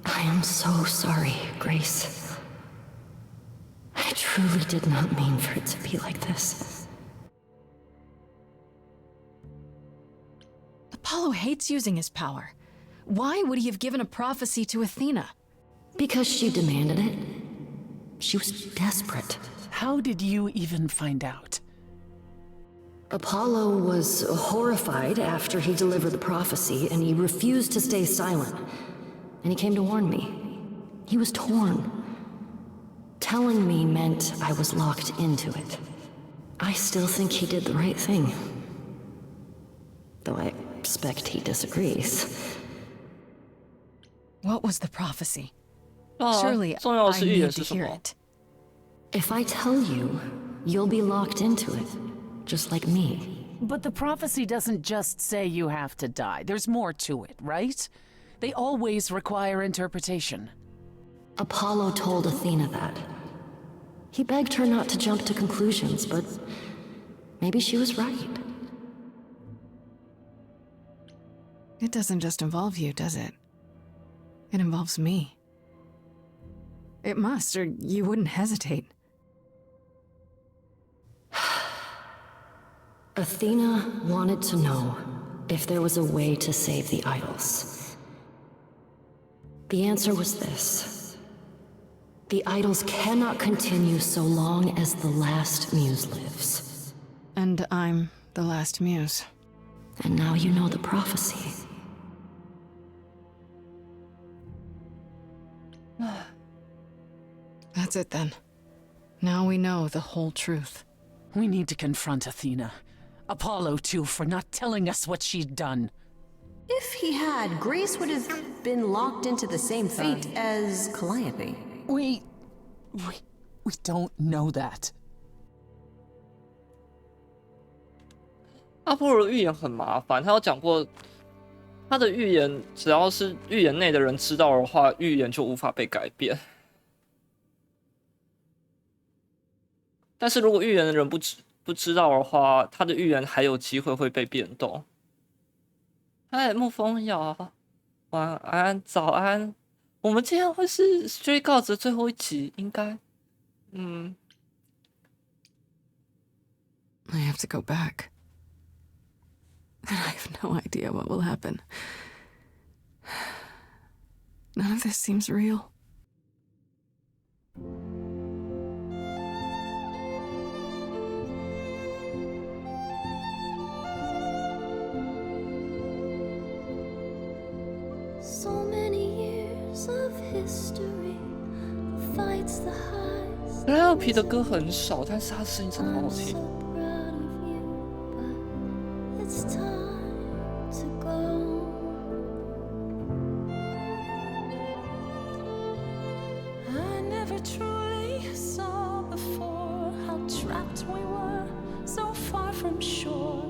I am so sorry, Grace. I truly did not mean for it to be like this. Apollo hates using his power. Why would he have given a prophecy to Athena? Because she demanded it. She was desperate. How did you even find out? Apollo was horrified after he delivered the prophecy, and he refused to stay silent. And he came to warn me. He was torn. Telling me meant I was locked into it. I still think he did the right thing. Though I expect he disagrees. What was the prophecy? 啊 Surely 重要的 I 是预言 need 是 to 什 hear 么？ it. If I tell you, you'll be locked into it, just like me. But the prophecy doesn't just say you have to die. There's more to it, right? They always require interpretation. Apollo told Athena that. He begged her not to jump to conclusions, but maybe she was right. It doesn't just involve you, does it? It involves me. It must, or you wouldn't hesitate. Athena wanted to know if there was a way to save the idols. The answer was this. The idols cannot continue so long as the last muse lives. And I'm the last muse. And now you know the prophecy. That's it then. Now we know the whole truth. We need to confront Athena. Apollo, too, for not telling us what she'd done. If he had, Grace would have been locked into the same fate as Calliope. We don't know that. 阿波罗的预言很麻烦，他有讲过，他的预言只要是预言内的人知道的话，预言就无法被改变。但是如果预言的人不知道的话，他的预言还有机会会被变动。嗨，沐风瑶，晚安，早安。我们今天会是追告子最后一集，应该，I have to go back. And I have no idea what will happen. None of this seems real. So many years of history fights the highs. Rapp 的歌很少，但是他声音真的好好 I'm 听 so。proud of you, but it's time to go. I never truly saw before how trapped we were, so far from shore.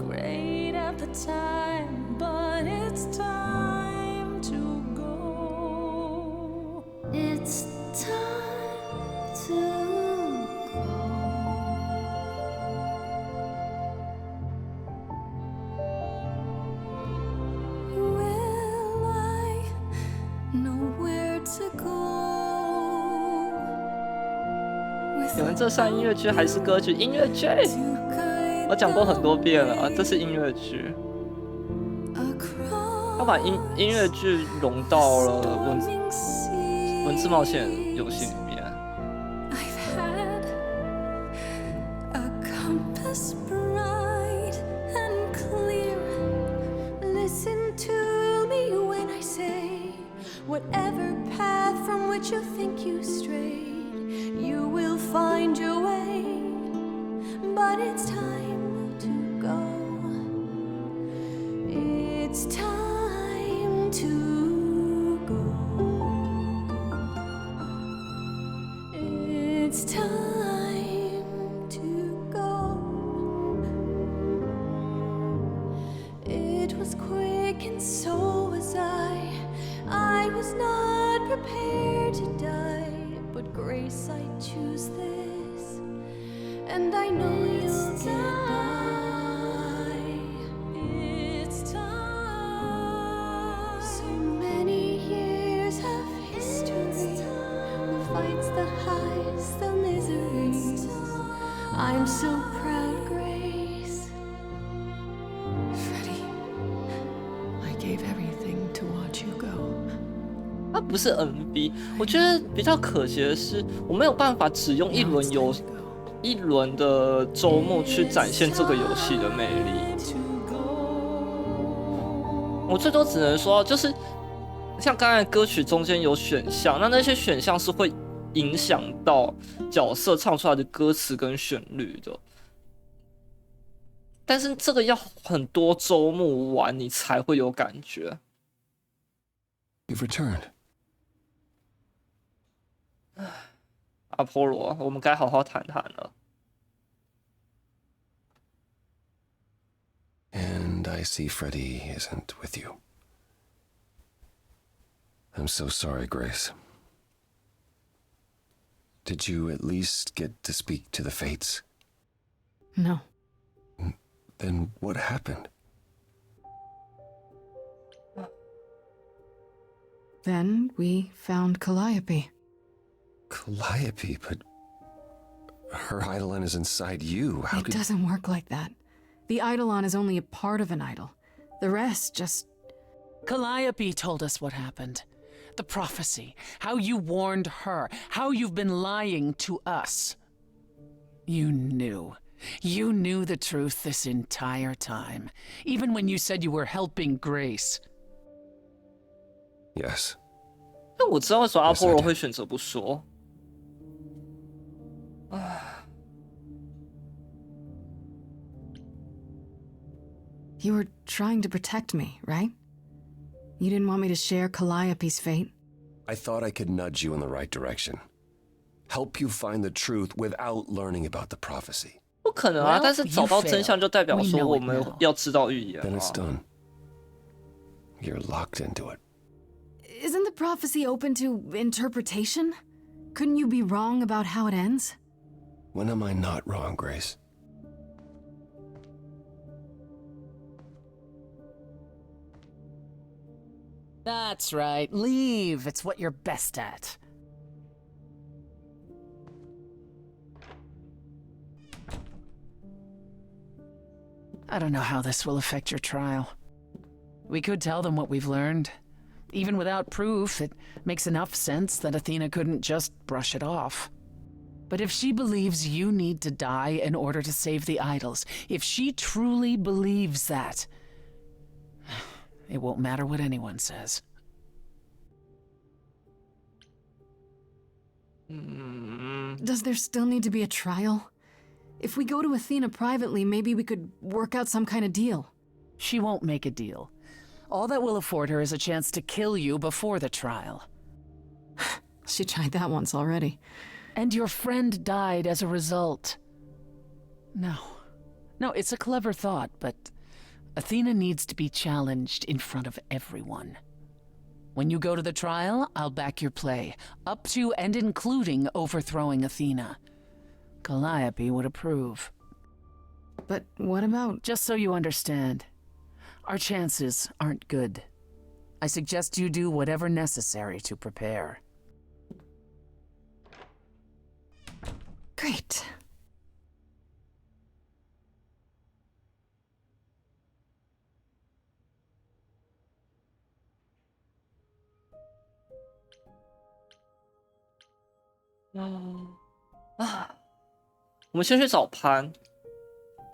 Great at the time, but it's time to go. It's time to go. Will I know where to go? 你们这算音乐剧还是歌剧？音乐剧，我讲过很多遍了，这是音乐剧。他把音乐剧融到了文字冒险游戏里面。I've had a compass bright and clear. Listen to me when I say, whatever path from which you think you strayed, you will find your way. But it's time to go. It's time to go. It's time to go. It was quick and so was I. I was not prepared to die, but grace, I choose this, and I know you'll get by. It's time. So many years of history fights the highs, the miseries. I'm so proud, Grace. Freddie, I gave everything to watch you go. 它不是 NB， 我觉得比较可惜的是，我没有办法只用一轮的周末去展现这个游戏的魅力。我最多只能说，就是像刚才歌曲中间有选项，那些选项是会影响到角色唱出来的歌词跟旋律的。但是这个要很多周末玩你才会有感觉。You've returned. 阿波罗，我们该好好谈谈了。And I see Freddie isn't with you. I'm so sorry, Grace. Did you at least get to speak to the Fates? No. Then what happened? Then we found Calliope. Calliope, but her eidolon is inside you. How It doesn't work like that. The eidolon is only a part of an idol. The rest just... Calliope told us what happened. The prophecy, how you warned her, how you've been lying to us. You knew. You knew the truth this entire time, even when you said you were helping Grace. Yes. 但我知道为什么阿波罗会选择不说。You were trying to protect me, right? You didn't want me to share Calliope's fate? I thought I could nudge you in the right direction. Help you find the truth without learning about the prophecy. 不可能啊！ Well, 但是找到真相就代表 you 说 failed. 我们要知道预言 Then it's 啊。 done. You're locked into it. Isn't the prophecy open to interpretation? Couldn't you be wrong about how it ends? When am I not wrong, Grace? That's right. Leave. It's what you're best at. I don't know how this will affect your trial. We could tell them what we've learned. Even without proof, it makes enough sense that Athena couldn't just brush it off. But if she believes you need to die in order to save the idols, if she truly believes that, it won't matter what anyone says. Does there still need to be a trial? If we go to Athena privately, maybe we could work out some kind of deal. She won't make a deal. All that will afford her is a chance to kill you before the trial. She tried that once already. And your friend died as a result. No, it's a clever thought, but Athena needs to be challenged in front of everyone. When you go to the trial, I'll back your play, up to and including overthrowing Athena. Calliope would approve. But what about... Just so you understand, our chances aren't good. I suggest you do whatever necessary to prepare. Great. Ah. 我们先去找潘。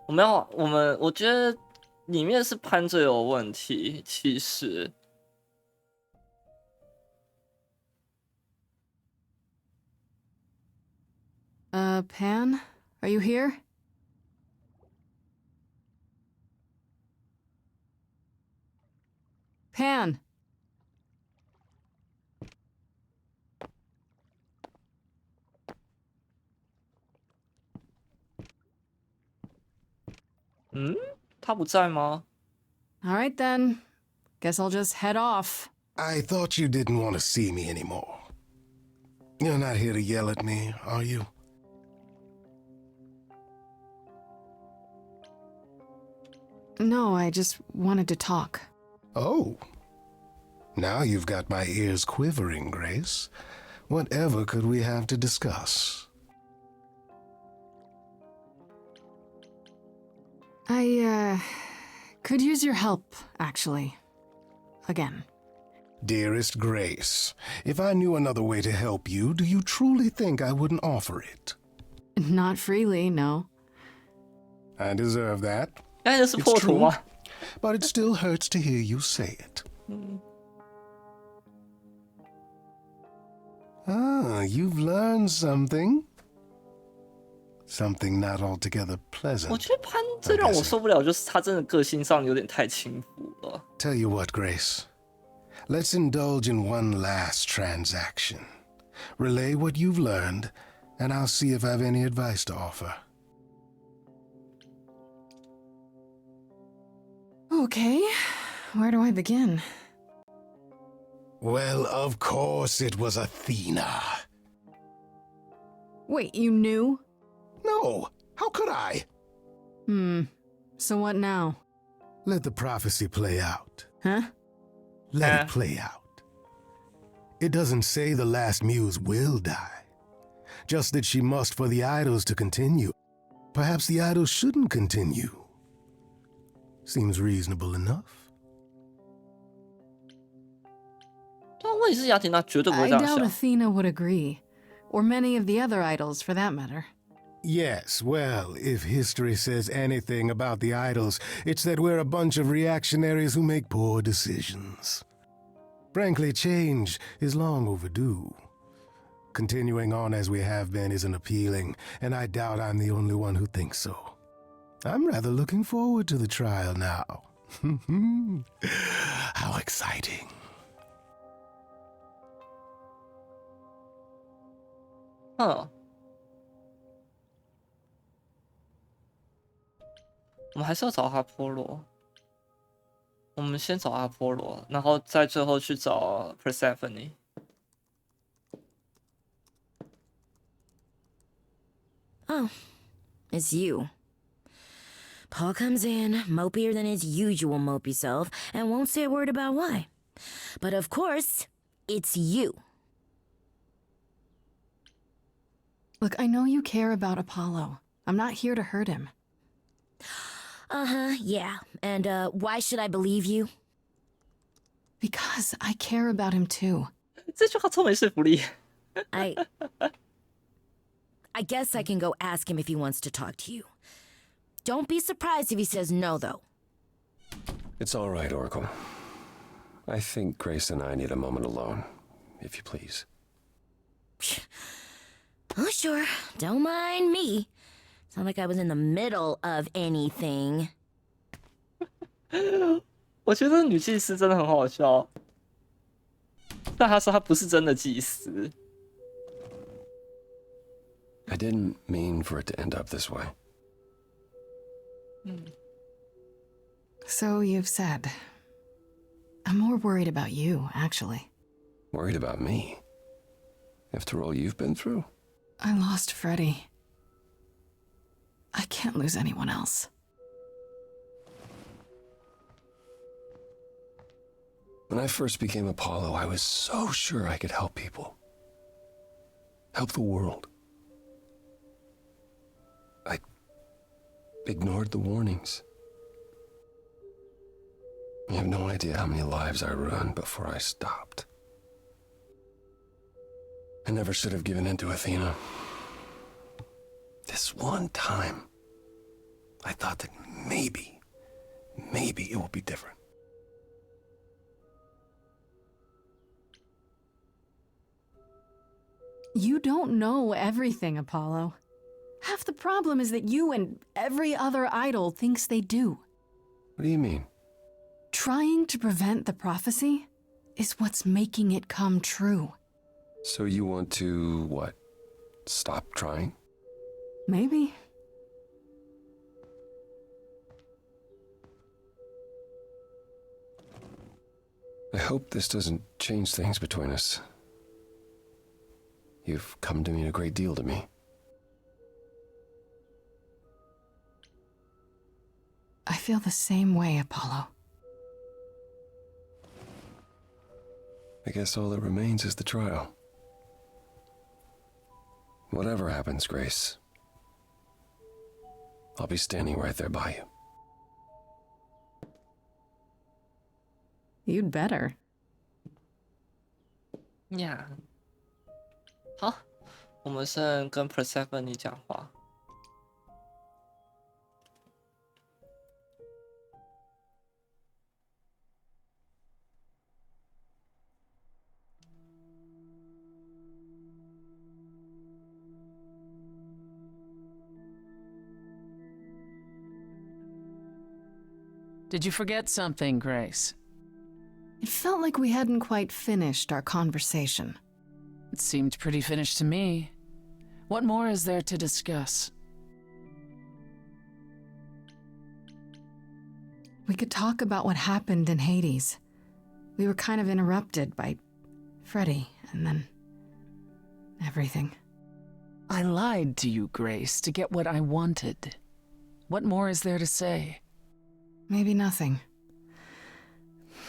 我觉得里面是潘最有问题，其实。Pan? Are you here? Pan! Hmm? 他不在吗? All right then. Guess I'll just head off. I thought you didn't want to see me anymore. You're not here to yell at me, are you? No, I just wanted to talk. Oh. Now you've got my ears quivering, Grace. Whatever could we have to discuss? I, could use your help, actually. Again. Dearest Grace, if I knew another way to help you, do you truly think I wouldn't offer it? Not freely, no. I deserve that. 那就是破图吗? But it still hurts to hear you say it. Ah, you've learned something. Something not altogether pleasant. 我觉得潘最让我受不了就是他真的个性上有点太轻浮了。 Tell you what, Grace. Let's indulge in one last transaction. Relay what you've learned, and I'll see if I have any advice to offer. Okay, where do I begin? Well, of course it was Athena. Wait, you knew? No, how could I? So what now? Let the prophecy play out. Huh? Let it play out. It doesn't say the last muse will die. Just that she must for the idols to continue. Perhaps the idols shouldn't continue. Seems reasonable enough. 但问题是雅典娜绝对不会 I 这样 doubt 想。 Athena would agree. Or many of the other idols, for that matter. Yes, well, if history says anything about the idols, it's that we're a bunch of reactionaries who make poor decisions. Frankly, change is long overdue. Continuing on as we have been isn't appealing, and I doubt I'm the only one who thinks so. I'm rather looking forward to the trial now. How exciting. Huh. 我们还是要找阿波罗。我们先找阿波罗，然后再最后去找 Persephone。Oh, it's you. Paul comes in, mopier than his usual mopey self, and won't say a word about why. But of course, it's you. Look, I know you care about Apollo. I'm not here to hurt him. Yeah. And, why should I believe you? Because I care about him too. 这句话超没说服力。I guess I can go ask him if he wants to talk to you. Don't be surprised if he says no, though. It's all right, Oracle. I think Grace and I need a moment alone, if you please. Oh, sure. Don't mind me. It's not like I was in the middle of anything. 我觉得女祭司真的很好笑，但她说她不是真的祭司。I didn't mean for it to end up this way. So you've said. I'm more worried about you, actually. Worried about me? After all you've been through? I lost Freddie. I can't lose anyone else. When I first became Apollo, I was so sure I could help people. Help the world. I ignored the warnings. You have no idea how many lives I ruined before I stopped. I never should have given in to Athena. This one time, I thought that maybe it will be different. You don't know everything, Apollo. Half the problem is that you and every other idol thinks they do. What do you mean? Trying to prevent the prophecy is what's making it come true. So you want to, what, stop trying? Maybe. I hope this doesn't change things between us. You've come to mean a great deal to me. I feel the same way, Apollo. I guess all that remains is the trial. Whatever happens, Grace, I'll be standing right there by you. You'd better. Yeah. 好，我们剩跟 Persephone 讲话。Did you forget something, Grace? It felt like we hadn't quite finished our conversation. It seemed pretty finished to me. What more is there to discuss? We could talk about what happened in Hades. We were kind of interrupted by Freddie, and then everything. I lied to you, Grace, to get what I wanted. What more is there to say? Maybe nothing.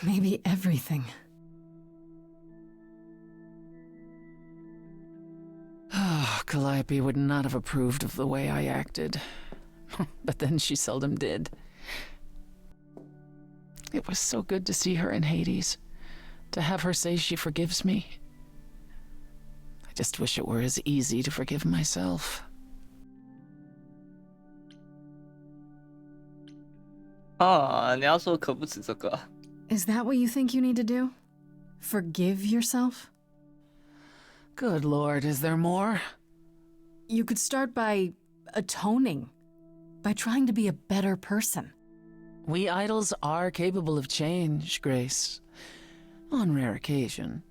Maybe everything. Calliope would not have approved of the way I acted. But then she seldom did. It was so good to see her in Hades. To have her say she forgives me. I just wish it were as easy to forgive myself. 啊，你要说可不止这个。Is that what you think you need to do? Forgive yourself? Good Lord, is there more? You could start by atoning, by trying to be a better person. We idols are capable of change, Grace. On rare occasion.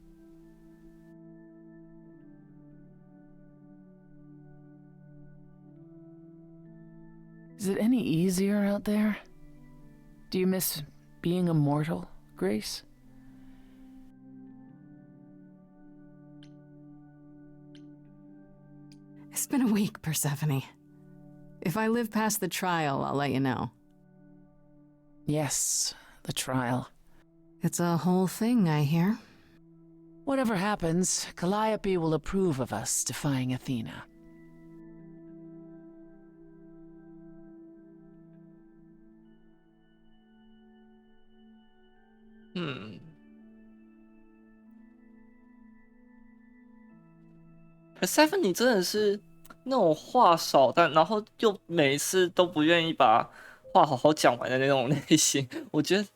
Is it any easier out there? Do you miss being immortal, Grace? It's been a week, Persephone. If I live past the trial, I'll let you know. Yes, the trial. It's a whole thing, I hear. Whatever happens, Calliope will approve of us defying Athena. 可 Seven 你真的是那种话少，但然后又每一次都不愿意把话好好讲完的那种类型。我觉得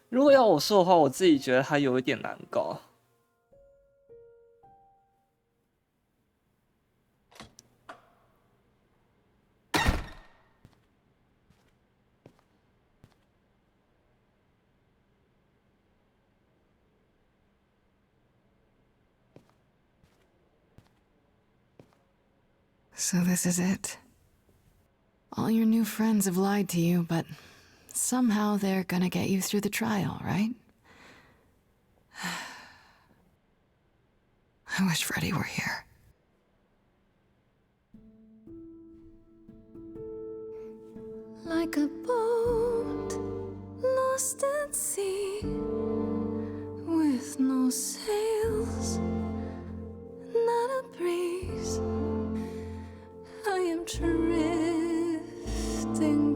如果要我说的话，我自己觉得他有一点难搞。So this is it. All your new friends have lied to you, but somehow they're gonna get you through the trial, right? I wish Freddie were here. Like a boat lost at sea, with no sails, not a breeze. I am drifting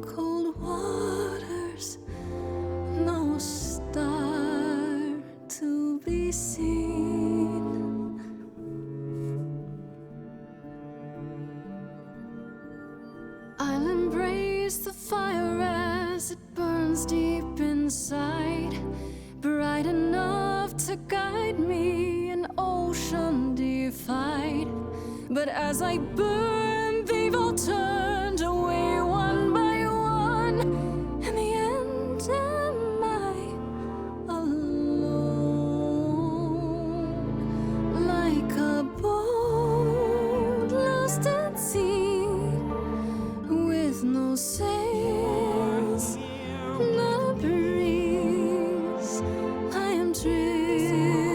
cold waters, no star to be seen. I'll embrace the fire as it burns deep inside, bright enough to guide me, an ocean defied. But as I burn, they've all turned away one by one. In the end, am I alone? Like a boat lost at sea, with no sails, not a breeze. I am drifting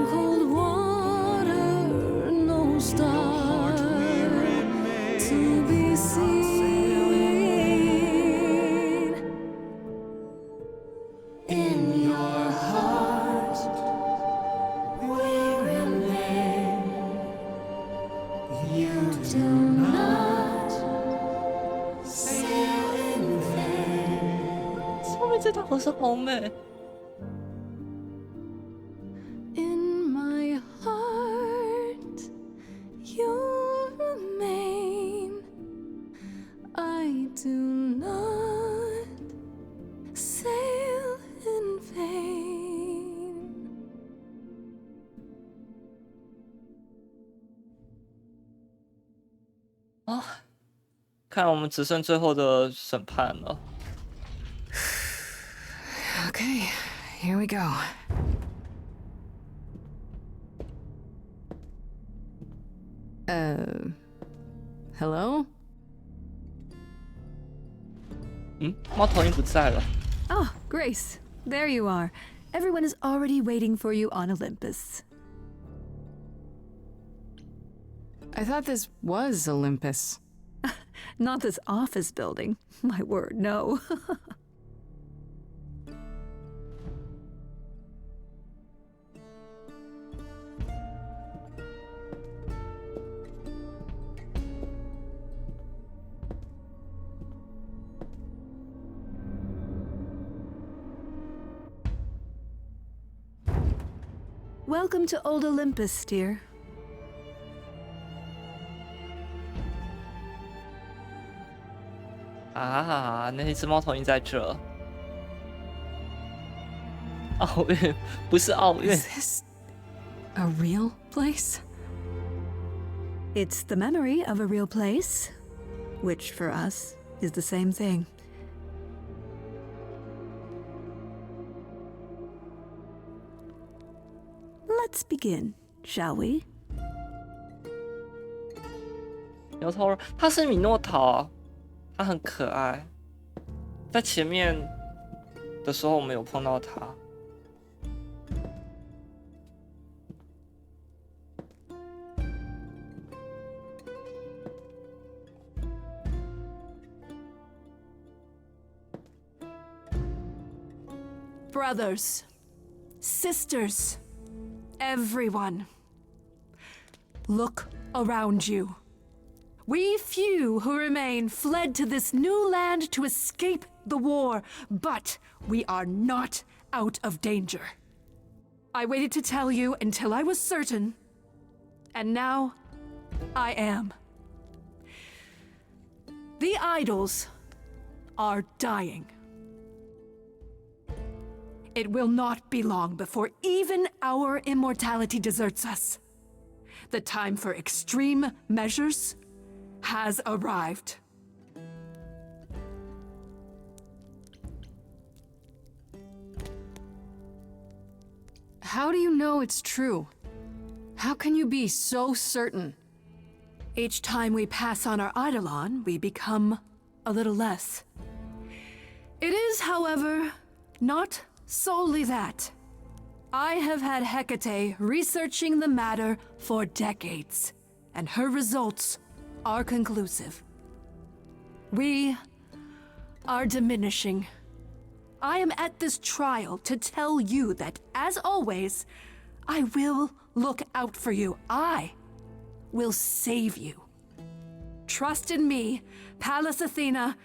cold water, no star to be seen. In your heart we remain. You do not sail in vain. 后面这段和声好美。In my heart you'll remain. I do not sail in vain. 啊，看来我们只剩最后的审判了。Okay, here we go. Hello? 猫头鹰不在了。 Oh, Grace, there you are. Everyone is already waiting for you on Olympus. I thought this was Olympus. Not this office building. My word, no. Welcome to Old Olympus, dear. 啊，那只猫头鹰在这。奥运不是奥运。 Is this a real place? It's the memory of a real place, which for us is the same thing. Let's begin, shall we? 牛头人，他是米诺陶，他很可爱。在前面的时候，我们有碰到他。Brothers, sisters, everyone, look around you. We few who remain fled to this new land to escape the war, but we are not out of danger. I waited to tell you until I was certain, and now I am. The idols are dying. It will not be long before even our immortality deserts us. The time for extreme measures has arrived. How do you know it's true? How can you be so certain? Each time we pass on our eidolon, we become a little less. It is, however, not solely that. I have had Hecate researching the matter for decades, and her results are conclusive. We are diminishing. I am at this trial to tell you that, as always, I will look out for you. I will save you. Trust in me, Pallas Athena,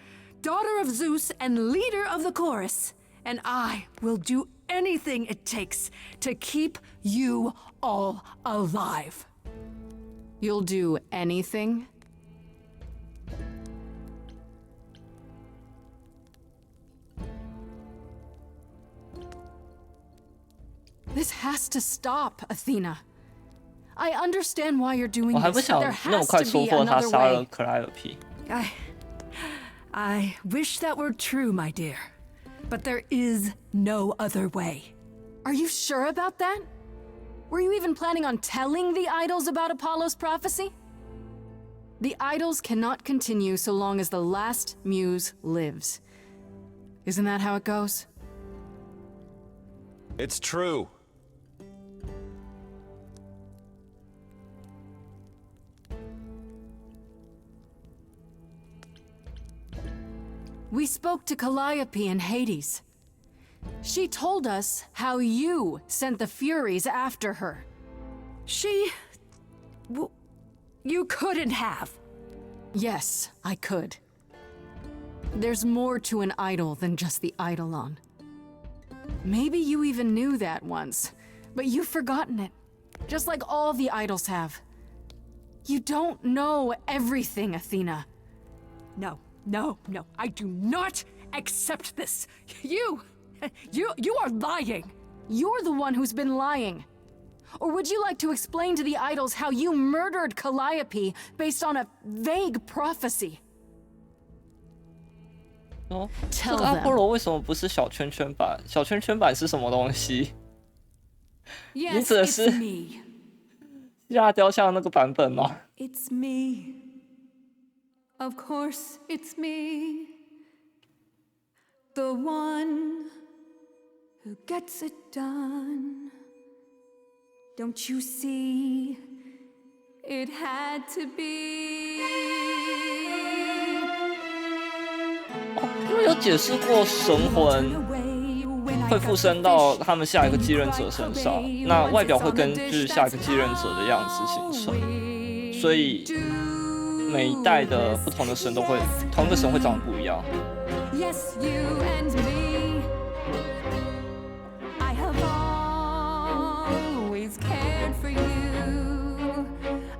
daughter of Zeus and leader of the chorus, and I will do anything it takes to keep you all alive. You'll do anything? This has to stop, Athena. I understand why you're doing 我还不 this, but 想 there 那么 has 快 to 戳 be 破他 another 杀了 way. 克莱尔皮。I wish that were true, my dear. But there is no other way. Are you sure about that? Were you even planning on telling the idols about Apollo's prophecy? The idols cannot continue so long as the last muse lives. Isn't that how it goes? It's true. We spoke to Calliope in Hades. She told us how you sent the Furies after her. You couldn't have. Yes, I could. There's more to an idol than just the eidolon. Maybe you even knew that once, but you've forgotten it, just like all the idols have. You don't know everything, Athena. No, I do not accept this. You are lying. You're the one who's been lying. Or would you like to explain to the idols how you murdered Calliope based on a vague prophecy? 哦，这个阿波罗为什么不是小圈圈版？小圈圈版是什么东西？你指的是希腊雕像那个版本吗？ It's me. Of course, it's me. The one who gets it done. Don't you see? It had to be. 因为有解释过神魂会附身到他们下一个继任者身上，那外表会根据下一个继任者的样子形成，所以每一代的不同的神都会，同一个神会长得不一样。Yes, you and me. I have always cared for you.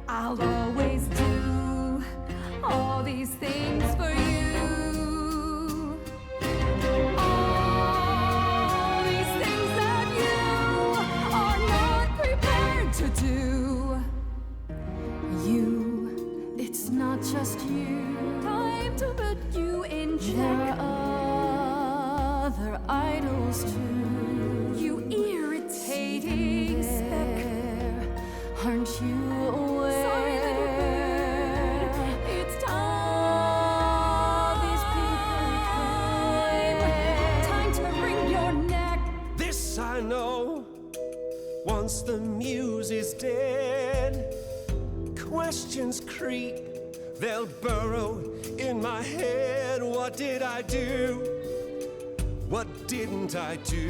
I'll always do all these things for you. All these things that you are not prepared to do. It's not just you. Time to put you in check. There are other idols too. You irritating speck. Aren't you aware? Sorry, little bird. It's time. These people time to wring your neck. This I know. Once the muse is dead, questions creep, they'll burrow in my head. What did I do? What didn't I do?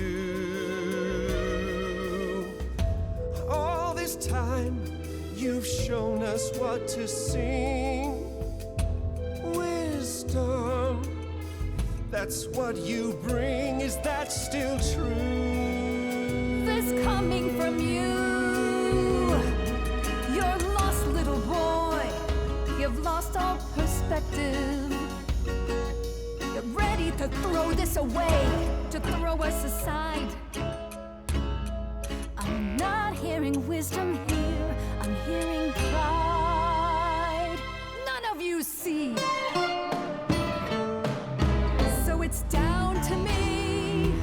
All this time, you've shown us what to sing. Wisdom That's what you bring, is that still true? This coming from you. You're lost, little boy. You've lost all perspective. You're ready to throw this away, to throw us aside. I'm not hearing wisdom here, I'm hearing pride. None of you see. So it's down to me.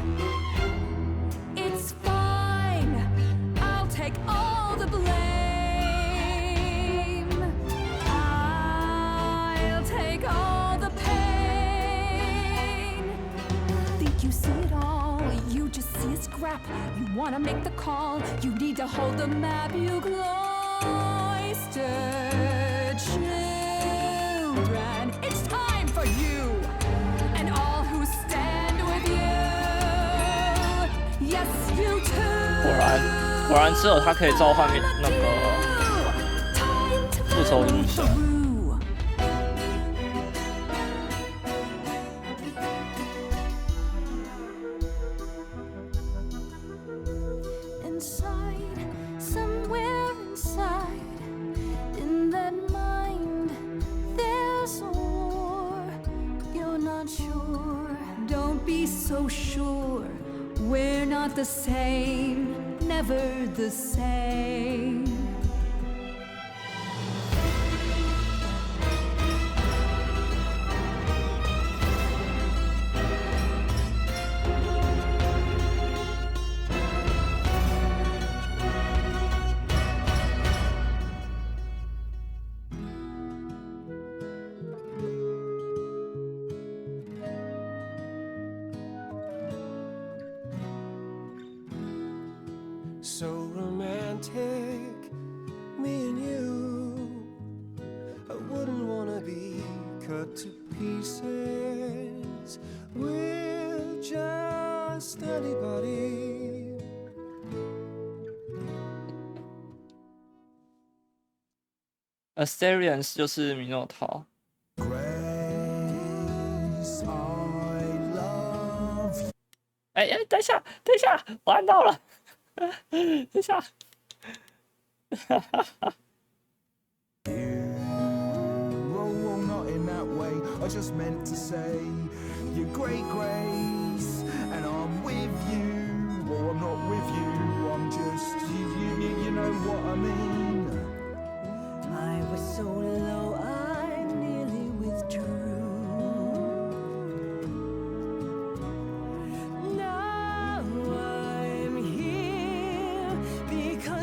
It's fine, I'll take all the blame. I'll take all the pain. Think you see it all, you just see a scrap. You wanna make the call, you need to hold the map. You cloistered children. It's time for you and all who stand with you. Yes, you too. 果然只有他可以召唤那个复仇女神。Inside, somewhere inside, in that mind, there's a war. You're not sure. Don't be so sure. We're not the same, never the same. So romantic, me and you. I wouldn't wanna be cut to pieces with just anybody. Asterians 就是米诺陶。哎，等一下，我按到了。等一下，Oh, not in that way. I just meant to say, you're great, Grace, and I'm with you, or I'm not with you. I'm just you know what I mean. I was so low, I nearly withdrew.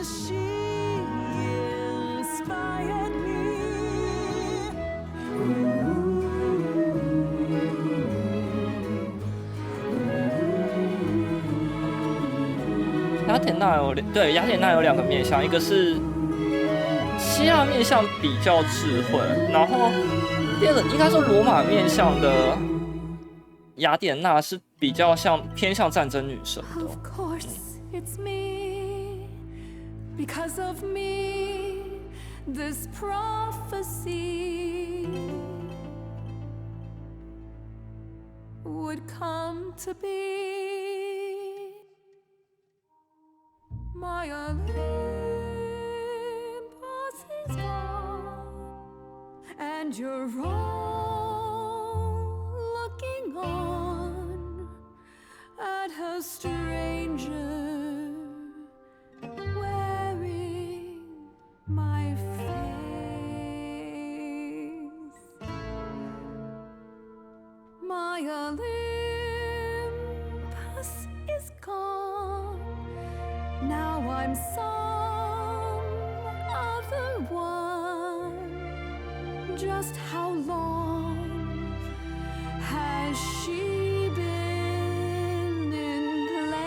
She inspired me. 雅典娜有两个面向，一个是希腊面向比较智慧，然后第二个应该说罗马面向的雅典娜是比较偏向战争女神的。Of course, it's me. Because of me, this prophecy would come to be. My Olympus is gone, and you're all looking on at her stranger. My face, my Olympus is gone. Now I'm some other one. Just how long has she been in place?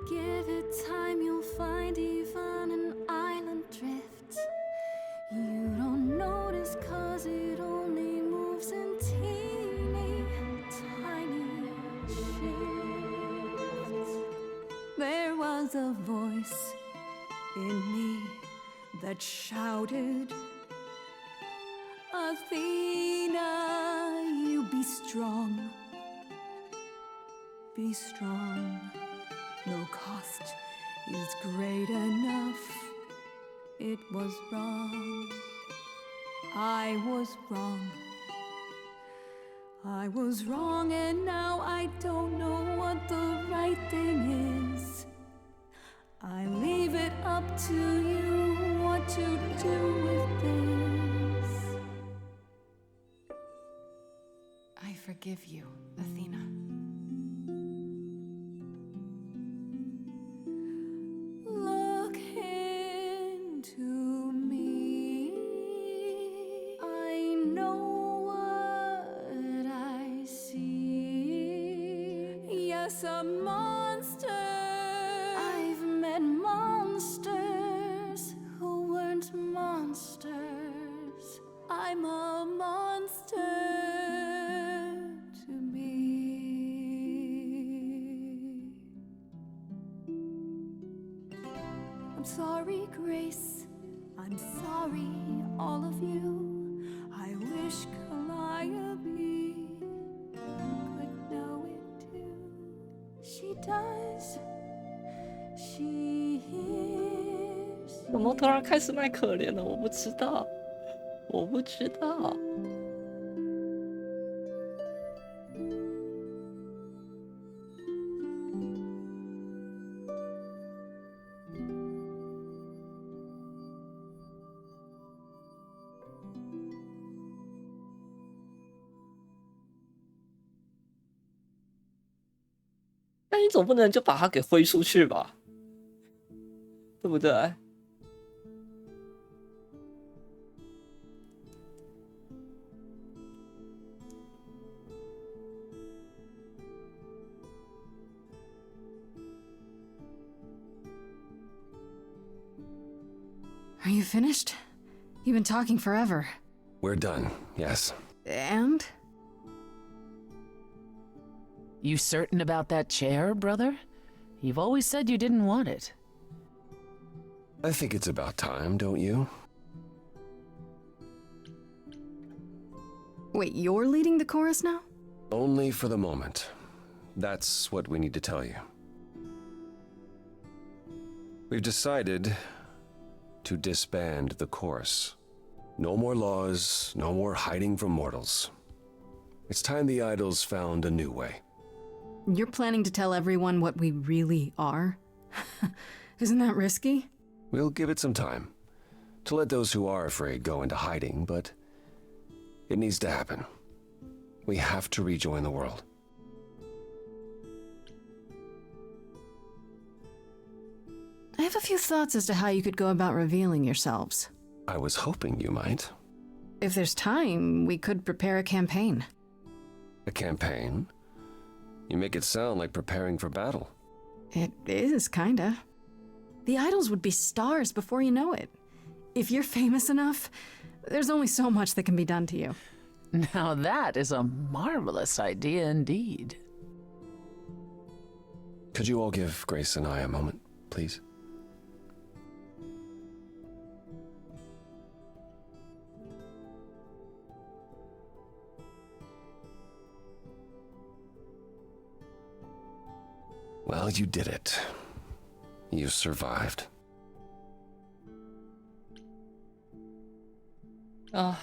Give it time, you'll find even an island drift. You don't notice 'cause it only moves in teeny tiny shifts. There was a voice in me that shouted, Athena, you be strong. Be strong. No cost is great enough. It was wrong. I was wrong. I was wrong, and now I don't know what the right thing is. I leave it up to you what to do with this. I forgive you, Athena. Look into me. I know what I see. Yes, a monster. I've met monsters who weren't monsters. I'm a monster to me. I'm sorry, Grace. I'm sorry, all of you. I wish Calliope could know it too. She does. She hears. 怎么突然开始卖可怜了？我不知道，我不知道。那你总不能就把它给挥出去吧？对不对？ Are you finished? You've been talking forever. We're done, yes. And? You certain about that chair, brother? You've always said you didn't want it. I think it's about time, don't you? Wait, you're leading the chorus now? Only for the moment. That's what we need to tell you. We've decided to disband the chorus. No more laws, no more hiding from mortals. It's time the idols found a new way. You're planning to tell everyone what we really are? Isn't that risky? We'll give it some time to let those who are afraid go into hiding, but it needs to happen. We have to rejoin the world. I have a few thoughts as to how you could go about revealing yourselves. I was hoping you might. If there's time, we could prepare a campaign. A campaign? You make it sound like preparing for battle. It is, kinda. The idols would be stars before you know it. If you're famous enough, there's only so much that can be done to you. Now that is a marvelous idea indeed. Could you all give Grace and I a moment, please? Well, you did it. You survived.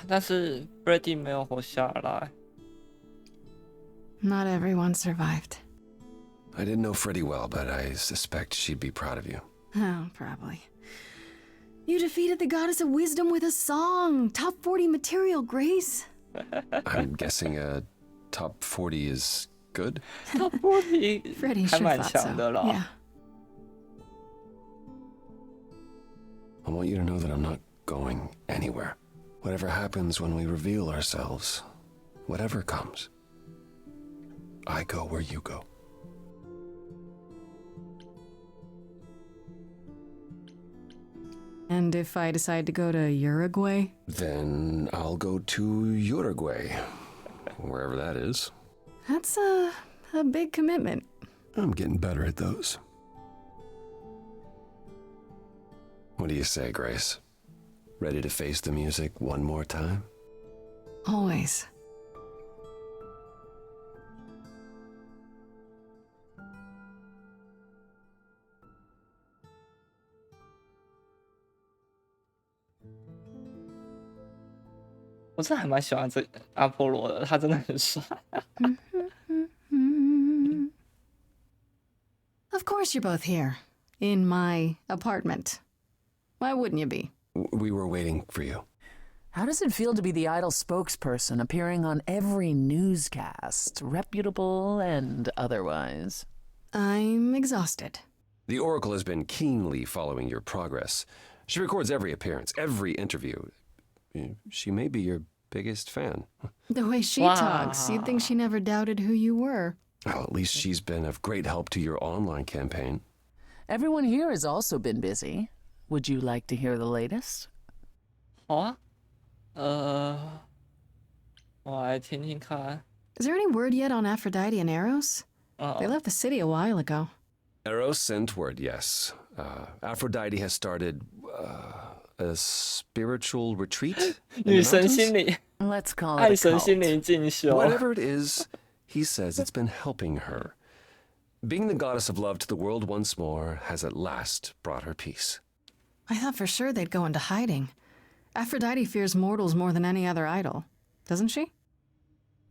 但是 Brady 没有活下来。 Not everyone survived. I didn't know Freddie well, but I suspect she'd be proud of you. Oh, probably. You defeated the goddess of wisdom with a song. Top 40 material, Grace. I'm guessing a top 40 is good? Top 40 Freddie 还 sure 蛮 thought 强的 so. 啦。 Yeah. I want you to know that I'm not going anywhere. Whatever happens when we reveal ourselves, whatever comes, I go where you go. And if I decide to go to Uruguay? Then I'll go to Uruguay, wherever that is. That's a big commitment. I'm getting better at those. What do you say, Grace? Ready to face the music one more time? Always.我真的还蛮喜欢这阿波罗的，他真的很帅。Of course you're both here. In my apartment. Why wouldn't you be? We were waiting for you. How does it feel to be the Idol spokesperson appearing on every newscast, reputable and otherwise? I'm exhausted. The Oracle has been keenly following your progress. She records every appearance, every interview. She may be your biggest fan. The way she talks, you'd think she never doubted who you were. Well, at least she's been of great help to your online campaign. Everyone here has also been busy. Would you like to hear the latest? 好啊，我来听听看。Is there any word yet on Aphrodite and Eros? They left the city a while ago. Eros sent word, yes. Aphrodite has started a spiritual retreat? 女神心理 Let's call 爱 it a 神心 cult. 灵进修。 Whatever it is, he says it's been helping her. Being the goddess of love to the world once more has at last brought her peace. I thought for sure they'd go into hiding. Aphrodite fears mortals more than any other idol, doesn't she?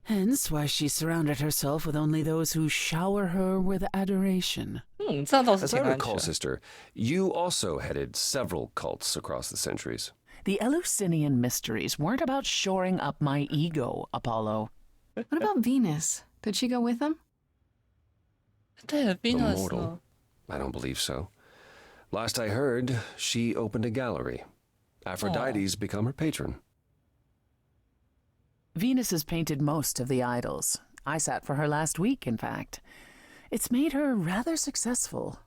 Hence why she surrounded herself with only those who shower her with adoration. 这样倒是 As 挺 I 安 recall, 全。 sister, you also headed several cults across the centuries. The Eleusinian mysteries weren't about shoring up my ego, Apollo. What about Venus? Did she go with them? 对 The Venus mortal? 呢？ I don't believe so. Last I heard, she opened a gallery. Aphrodite's become her patron. Venus has painted most of the idols. I sat for her last week, in fact. It's made her rather successful.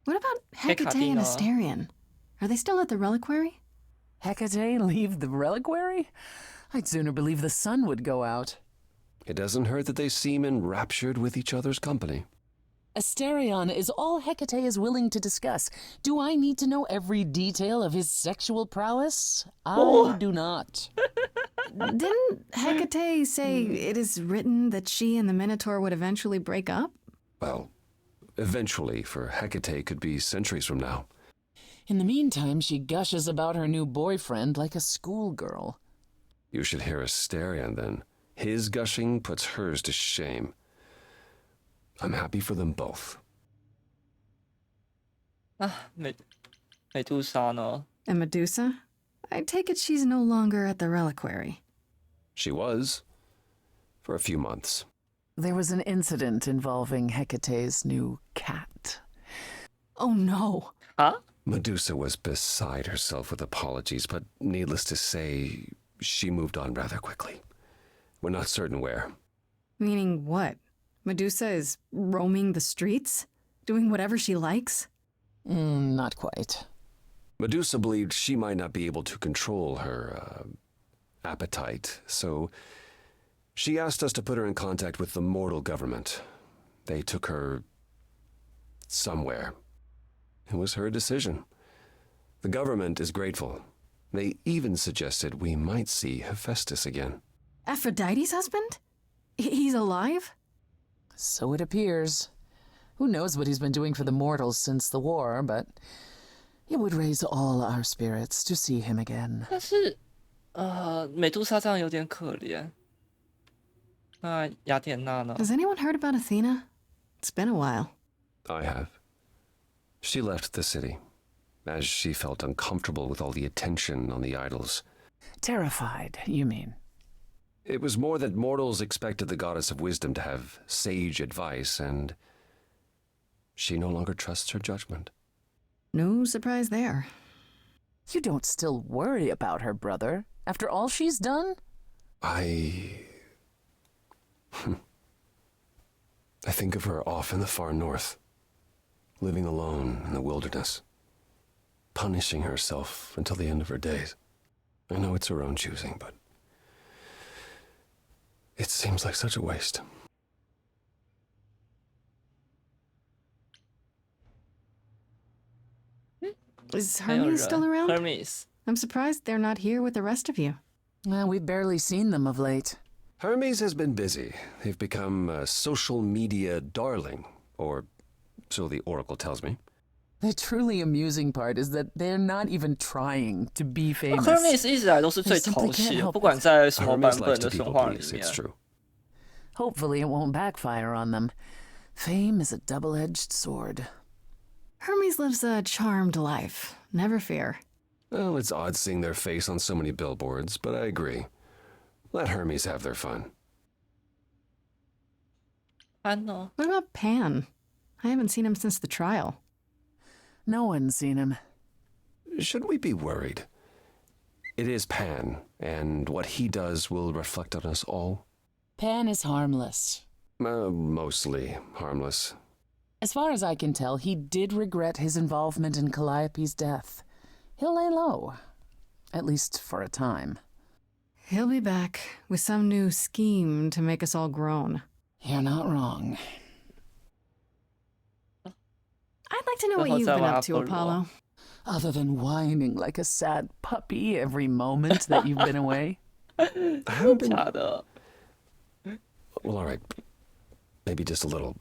What about Hecate and Asterion? Are they still at the reliquary? Hecate leave the reliquary? I'd sooner believe the sun would go out. It doesn't hurt that they seem enraptured with each other's company. Asterion is all Hecate is willing to discuss. Do I need to know every detail of his sexual prowess? I do not. Didn't Hecate say it is written that she and the Minotaur would eventually break up? Well, eventually, for Hecate could be centuries from now. In the meantime, she gushes about her new boyfriend like a schoolgirl. You should hear Asterion, then. His gushing puts hers to shame. I'm happy for them both. 美杜莎呢？ And Medusa? I take it she's no longer at the reliquary. She was. For a few months. There was an incident involving Hecate's new cat. Oh no. Huh? Medusa was beside herself with apologies, but needless to say, she moved on rather quickly. We're not certain where. Meaning what? Medusa is roaming the streets? Doing whatever she likes? Not quite. Medusa believed she might not be able to control her appetite, so she asked us to put her in contact with the mortal government. They took her somewhere. It was her decision. The government is grateful. They even suggested we might see Hephaestus again. Aphrodite's husband? He's alive? So it appears. Who knows what he's been doing for the mortals since the war, but it would raise all our spirits to see him again. 但是，美杜莎这样有点可怜。那雅典娜呢？ Has anyone heard about Athena? It's been a while. I have. She left the city, as she felt uncomfortable with all the attention on the idols. Terrified, you mean? It was more that mortals expected the goddess of wisdom to have sage advice, and she no longer trusts her judgment. No surprise there. You don't still worry about her, brother, after all she's done? I think of her off in the far north, living alone in the wilderness, punishing herself until the end of her days. I know it's her own choosing, but it seems like such a waste. Is Hermes still around? Hermes. I'm surprised they're not here with the rest of you. Well, we've barely seen them of late. Hermes has been busy. They've become a social media darling, or so the Oracle tells me. The truly amusing part is that they're not even trying to be famous. Hermes 一直来都是最讨喜的，不管在什么版本的神话里 It's 面。 true. Hopefully it won't backfire on them. Fame is a double-edged sword. Hermes lives a charmed life. Never fear. Well, it's odd seeing their face on so many billboards, but I agree. Let Hermes have their fun. Pan 呢？ What about Pan? I haven't seen him since the trial. No one's seen him. Should we be worried? It is Pan, and what he does will reflect on us all. Pan is harmless. Mostly harmless. As far as I can tell, he did regret his involvement in Calliope's death. He'll lay low, at least for a time. He'll be back with some new scheme to make us all groan. You're not wrong. I'd like to know what you've been up to, Apollo. Other than whining like a sad puppy every moment that you've been away. I haven't been... Well, all right. Maybe just a little.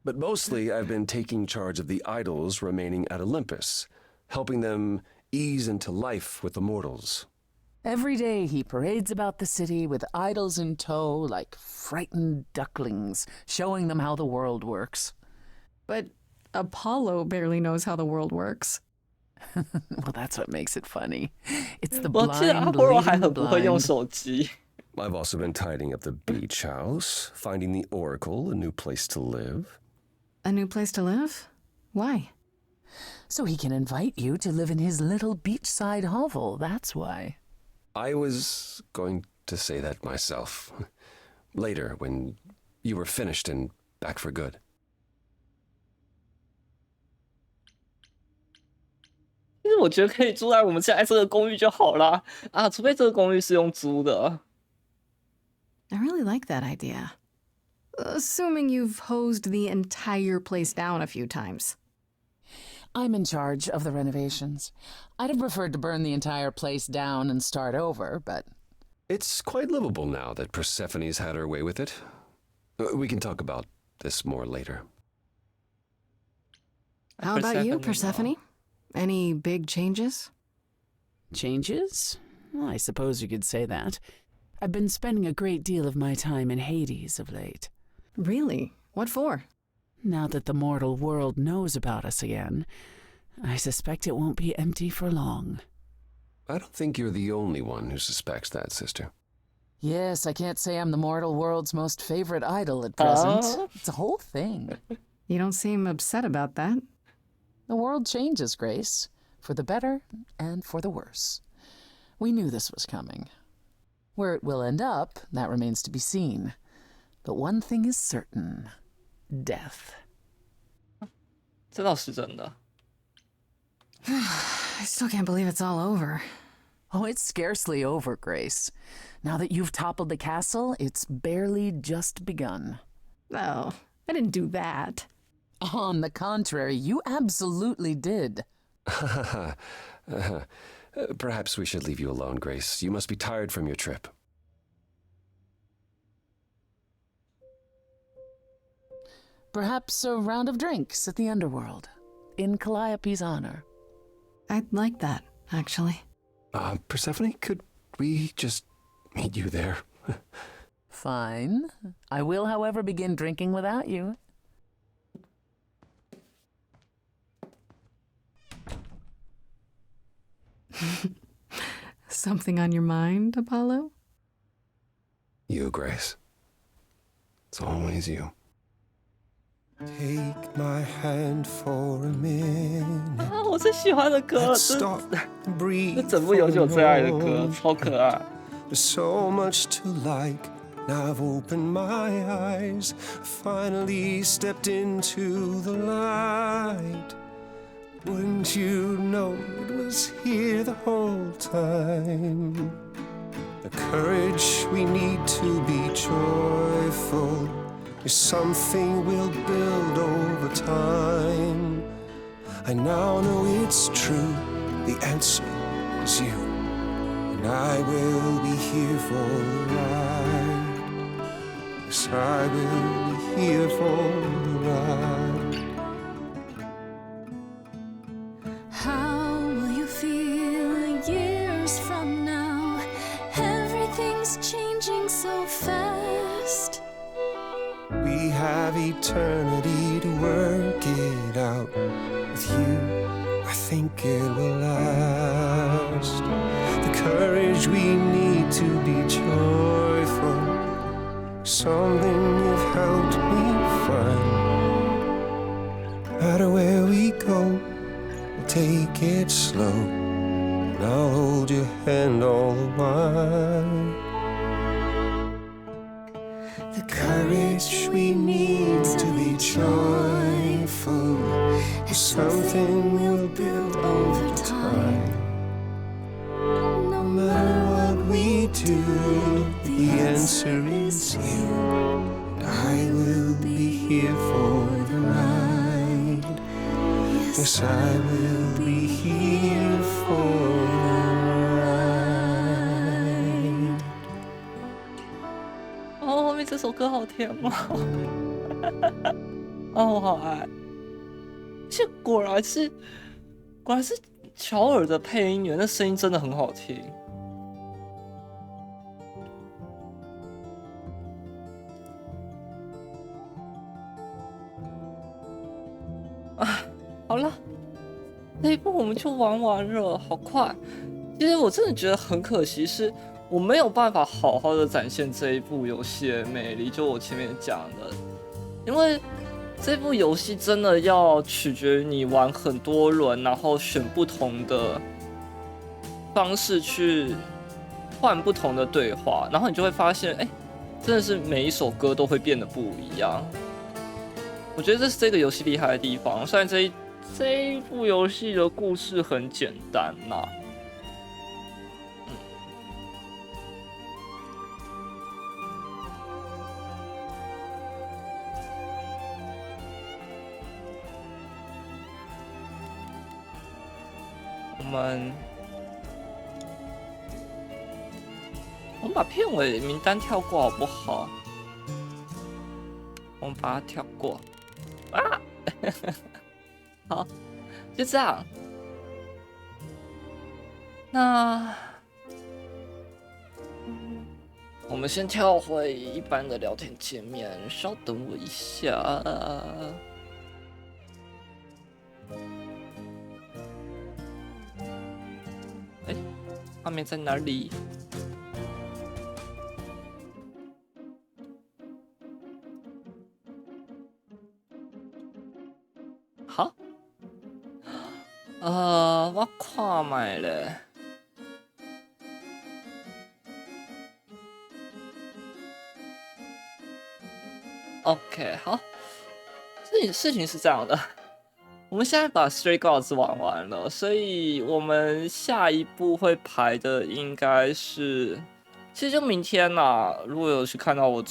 But mostly, I've been taking charge of the idols remaining at Olympus, helping them ease into life with the mortals. Every day he parades about the city with idols in tow like frightened ducklings, showing them how the world works. But Apollo barely knows how the world works. Well, that's what makes it funny. It's the 我记得 blind Apollo 还 leading the 很不会用 blind. 手机。 I've also been tidying up the beach house, finding the Oracle a new place to live. A new place to live? Why? So he can invite you to live in his little beachside hovel, that's why. I was going to say that myself. Later, when you were finished and back for good. 其实我觉得可以住在我们现在这个公寓就好啦。啊，除非这个公寓是用租的。 I really like that idea. Assuming you've hosed the entire place down a few times. I'm in charge of the renovations. I'd have preferred to burn the entire place down and start over, but... It's quite livable now that Persephone's had her way with it. We can talk about this more later. How about you, Persephone? Any big changes? Changes? Well, I suppose you could say that. I've been spending a great deal of my time in Hades of late. Really? What for? Now that the mortal world knows about us again, I suspect it won't be empty for long. I don't think you're the only one who suspects that, sister. Yes, I can't say I'm the mortal world's most favorite idol at present. It's a whole thing. You don't seem upset about that. The world changes, Grace, for the better and for the worse. We knew this was coming. Where it will end up, that remains to be seen. But one thing is certain. Death. 这倒是真的。 I still can't believe it's all over. Oh, it's scarcely over, Grace. Now that you've toppled the castle, it's barely just begun. Oh, I didn't do that. On the contrary, you absolutely did. Perhaps we should leave you alone, Grace. You must be tired from your trip. Perhaps a round of drinks at the underworld, in Calliope's honor. I'd like that, actually. Persephone, could we just meet you there? Fine. I will, however, begin drinking without you. Something on your mind, Apollo? You, Grace. It's always you. Take my hand for a minute. 啊，我最喜欢的歌， Let's stop, breathe 这整部游戏我最爱的歌，超可爱。 There's so much to like. Now I've opened my eyes, finally stepped into the light. Wouldn't you know it was here the whole time? The courage we need to be joyful is something we'll build over time. I now know it's true. The answer is you, and I will be here for the ride. Yes, I will be here for the ride. How will you feel years from now? Everything's changing so fast. We have eternity to work it out. With you, I think it will last. The courage we need to be joyful, something you've helped me find. No matter where we go, we'll take it slow, and I'll hold your hand all the while. The courage we need to be joyful is something we'll build over time. No matter what we do, the answer is you, and I will be here for the ride. Yes, I will be here for the ride. 哦，后面这首歌好甜哦，哦，我好爱。这果然是乔尔的配音员，那声音真的很好听。啊，好了，这一部我们就玩完了，好快。其实我真的觉得很可惜，是我没有办法好好的展现这一部游戏的魅力，就我前面讲的，因为这部游戏真的要取决于你玩很多轮，然后选不同的方式去换不同的对话，然后你就会发现，哎，真的是每一首歌都会变得不一样。我觉得这是这个游戏厉害的地方。虽然这一部游戏的故事很简单啦，我们把片尾名单跳过好不好？我们把它跳过啊！好，就这样。那我们先跳回一般的聊天界面，稍等我一下。哎，画面在哪里？好，我看卖咧。OK， 好，事情是这样的，我们现在把 Stray Gods 玩完了，所以我们下一步会排的应该是，其实就明天啦。如果有去看到我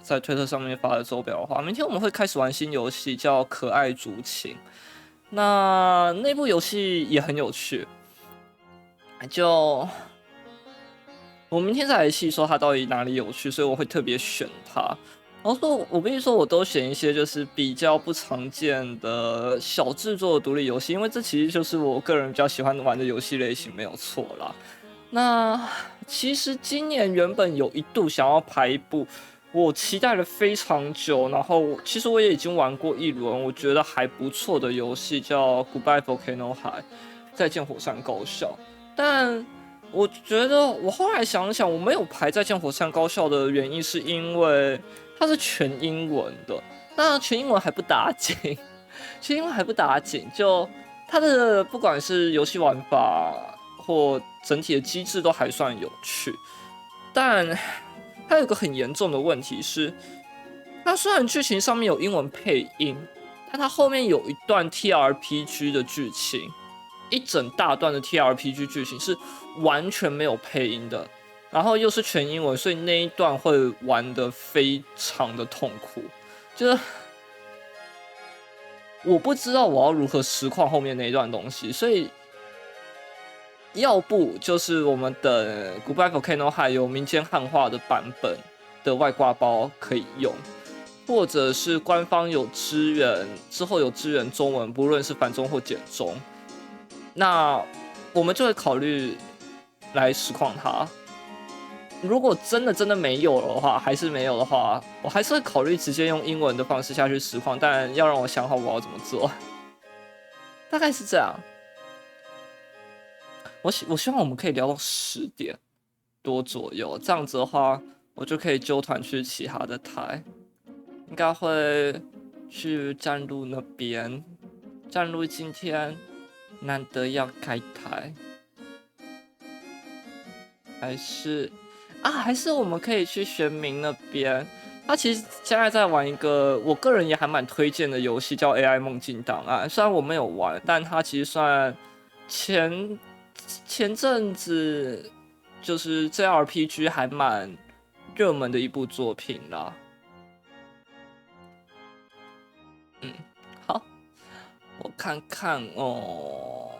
在推特上面发的周表的话，明天我们会开始玩新游戏，叫《可爱竹琴》。那部游戏也很有趣，就我明天再来细说它到底哪里有趣，所以我会特别选它。然后说，我跟你说，我都选一些就是比较不常见的小制作的独立游戏，因为这其实就是我个人比较喜欢玩的游戏类型，没有错啦。那其实今年原本有一度想要排一部我期待了非常久，然后其实我也已经玩过一轮，我觉得还不错的游戏叫 Goodbye Volcano High 再见火山高校。但我觉得我后来想想，我没有排再见火山高校的原因是因为它是全英文的，那全英文还不打紧，全英文还不打紧，就它的不管是游戏玩法或整体的机制都还算有趣，但它有一个很严重的问题是，它虽然剧情上面有英文配音，但它后面有一段 TRPG 的剧情，一整大段的 TRPG 剧情是完全没有配音的，然后又是全英文，所以那一段会玩得非常的痛苦，就是我不知道我要如何实况后面那一段东西，所以要不就是我们等 Goodbye Volcano 还有民间汉化的版本的外挂包可以用，或者是官方有支援，之后有支援中文，不论是繁中或简中，那我们就会考虑来实况它。如果真的没有的话，还是没有的话，我还是会考虑直接用英文的方式下去实况，但要让我想好我要怎么做，大概是这样。我希望我们可以聊到10点多左右，这样子的话，我就可以揪团去其他的台，应该会去站路那边。站路今天难得要开台，还是我们可以去玄冥那边。他其实现在在玩一个我个人也还蛮推荐的游戏，叫 AI 梦境档案。虽然我没有玩，但它其实算前阵子就是 JRPG 还蛮热门的一部作品啦。好，我看看哦。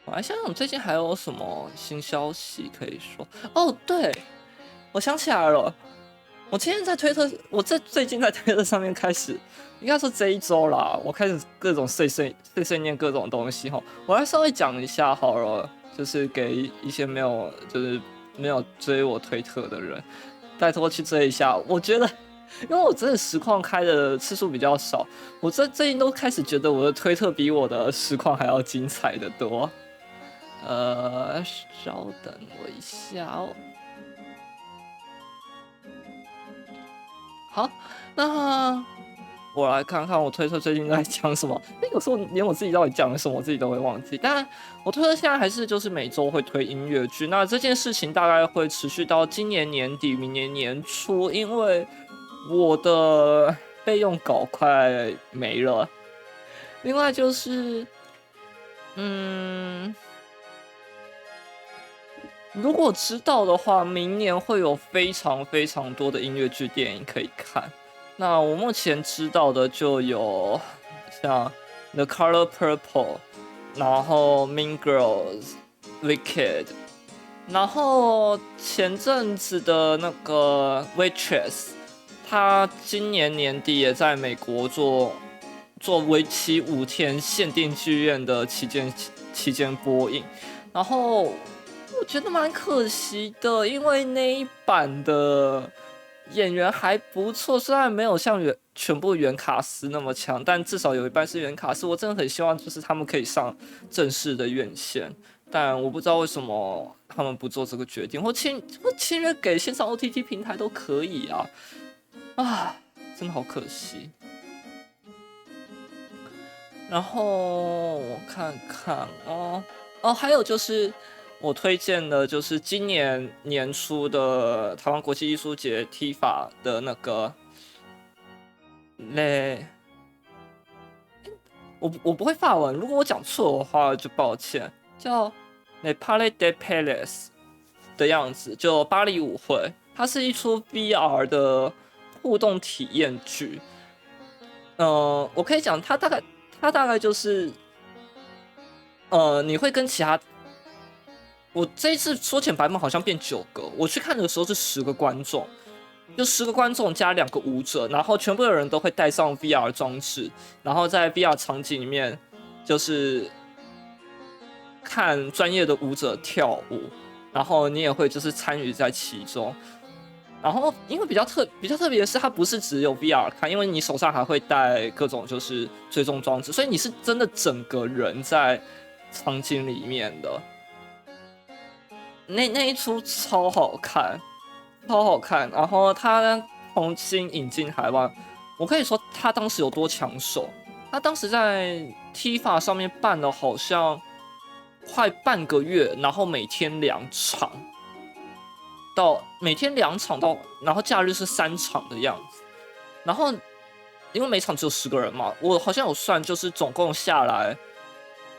我来想想最近还有什么新消息可以说。哦，对，我想起来了，我今天在推特，最近在推特上面开始，应该说这一周啦，我开始各种碎念各种东西哈。我来稍微讲一下好了，就是给一些没有追我推特的人，拜托去追一下。我觉得，因为我真的实况开的次数比较少，我最近都开始觉得我的推特比我的实况还要精彩的多。稍等我一下哦。好，那我来看看我推特最近在讲什么。有时候连我自己到底讲了什么，我自己都会忘记。但我推特现在还是就是每周会推音乐剧，那这件事情大概会持续到今年年底、明年年初，因为我的备用稿快没了。另外就是，如果知道的话，明年会有非常非常多的音乐剧电影可以看。那我目前知道的就有像《The Color Purple》，然后《Mean Girls》、《Wicked》，然后前阵子的那个《Waitress》，他今年年底也在美国做为期5天限定剧院的期间播映，然后。我觉得蛮可惜的，因为那一版的演员还不错，虽然没有像全部原卡司那么强，但至少有一半是原卡司。我真的很希望就是他们可以上正式的院线，但我不知道为什么他们不做这个决定，或签约给线上 OTT 平台都可以啊！真的好可惜。然后我看看还有就是。我推荐的就是今年年初的台湾国际艺术节 TIFA 的那个我不会法文，如果我讲错的话就抱歉，叫 Le Palais des Palaces 的样子，就巴黎舞会，它是一出 VR 的互动体验剧。我可以讲它大概就是你会跟其他。我这一次缩减版本好像变9个，我去看的时候是10个观众，就10个观众加2个舞者，然后全部的人都会带上 VR 装置，然后在 VR 场景里面就是看专业的舞者跳舞，然后你也会就是参与在其中。然后因为比较特别的是，它不是只有 VR 看，因为你手上还会带各种就是追踪装置，所以你是真的整个人在场景里面的。那一出超好看，然后他重新引进台湾，我可以说他当时有多抢手。他当时在 TIFA 上面办了好像快半个月，然后每天2场，然后假日是3场的样子。然后因为每场只有10个人嘛，我好像有算，就是总共下来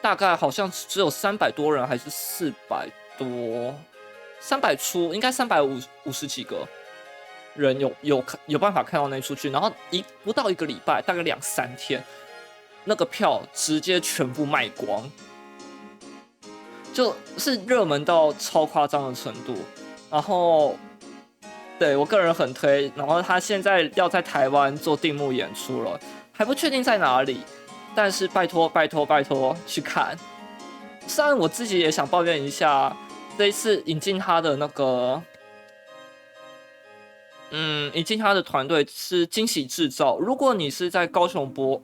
大概好像只有300多人还是400多， 300出，应该350几个人有办法看到那出剧，然后不到1个礼拜，大概2-3天，那个票直接全部卖光，就是热门到超夸张的程度。然后，对我个人很推。然后他现在要在台湾做定目演出了，还不确定在哪里，但是拜托去看。虽然我自己也想抱怨一下，这一次引进他的那个，引进他的团队是惊喜制造。如果你是在高雄博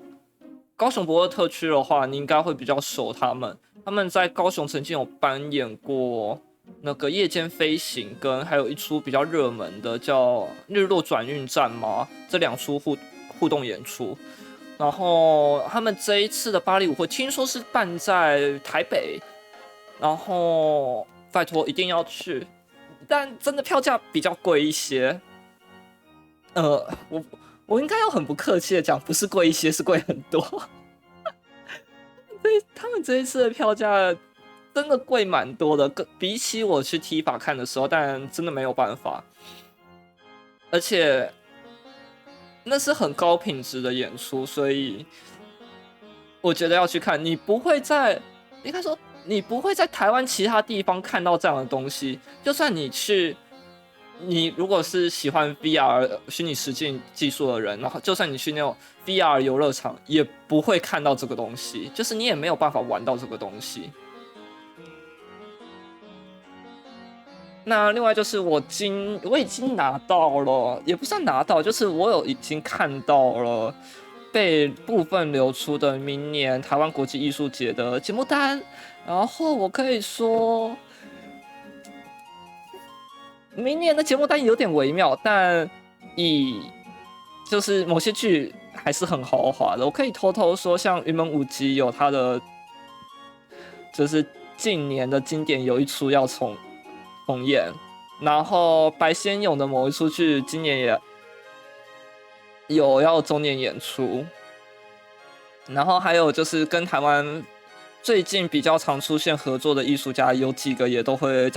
尔特区的话，你应该会比较熟他们。他们在高雄曾经有扮演过那个夜间飞行，跟还有一出比较热门的叫《日落转运站》嘛，这2出互动演出。然后他们这一次的巴黎舞会听说是办在台北，然后拜托一定要去，但真的票价比较贵一些。我应该要很不客气的讲，不是贵一些，是贵很多。他们这一次的票价真的贵蛮多的，比起我去踢法看的时候，但真的没有办法。而且那是很高品质的演出，所以我觉得要去看。应该说你不会在台湾其他地方看到这样的东西。就算你如果是喜欢 VR 虚拟实境技术的人，然后就算你去那种 VR 游乐场，也不会看到这个东西，就是你也没有办法玩到这个东西。那另外就是我已经拿到了，也不算拿到，就是我已经看到了被部分流出的明年台湾国际艺术节的节目单，然后我可以说明年的节目单有点微妙，但就是某些剧还是很豪华的。我可以偷偷说，像云门舞集有他的，就是近年的经典有一出要重演，然后白先勇的某一出剧今年也有要周年演出，然后还有就是跟台湾最近比较常出现合作的艺术家，有几个也都会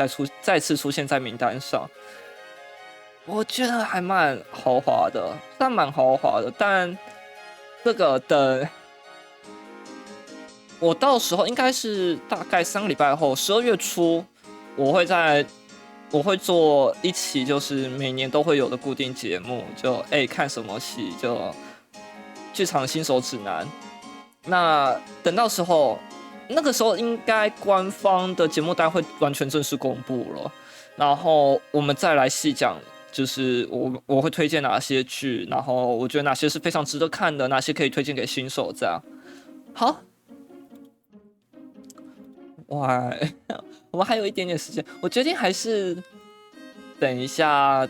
再次出现在名单上。我觉得还蛮豪华的，但这个等我到时候应该是大概3个礼拜后，12月初，我会做一期就是每年都会有的固定节目，就看什么戏，就剧场新手指南。那等到时候。那个时候应该官方的节目单会完全正式公布了，然后我们再来细讲，就是我会推荐哪些剧，然后我觉得哪些是非常值得看的，哪些可以推荐给新手，这样。好，哇，我们还有一点点时间，我决定还是等一下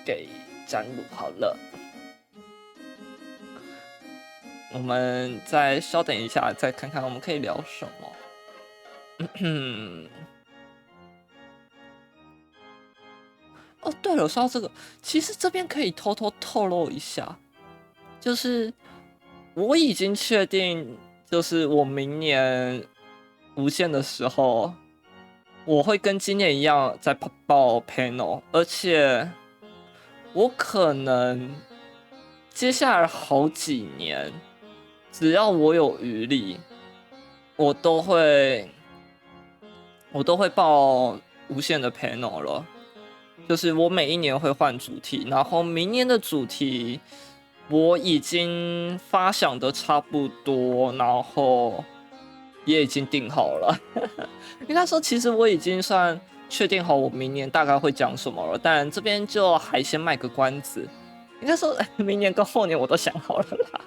给展鲁好了。我们再稍等一下，再看看我们可以聊什么。哦，对了，说到这个，其实这边可以偷偷透露一下，就是我已经确定，就是我明年无限的时候，我会跟今年一样在报 panel， 而且我可能接下来好几年。只要我有余力，我都会报无限的 panel 了。就是我每一年会换主题，然后明年的主题我已经发想的差不多，然后也已经定好了。应该说，其实我已经算确定好我明年大概会讲什么了，但这边就还先卖个关子。应该说，明年跟后年我都想好了啦。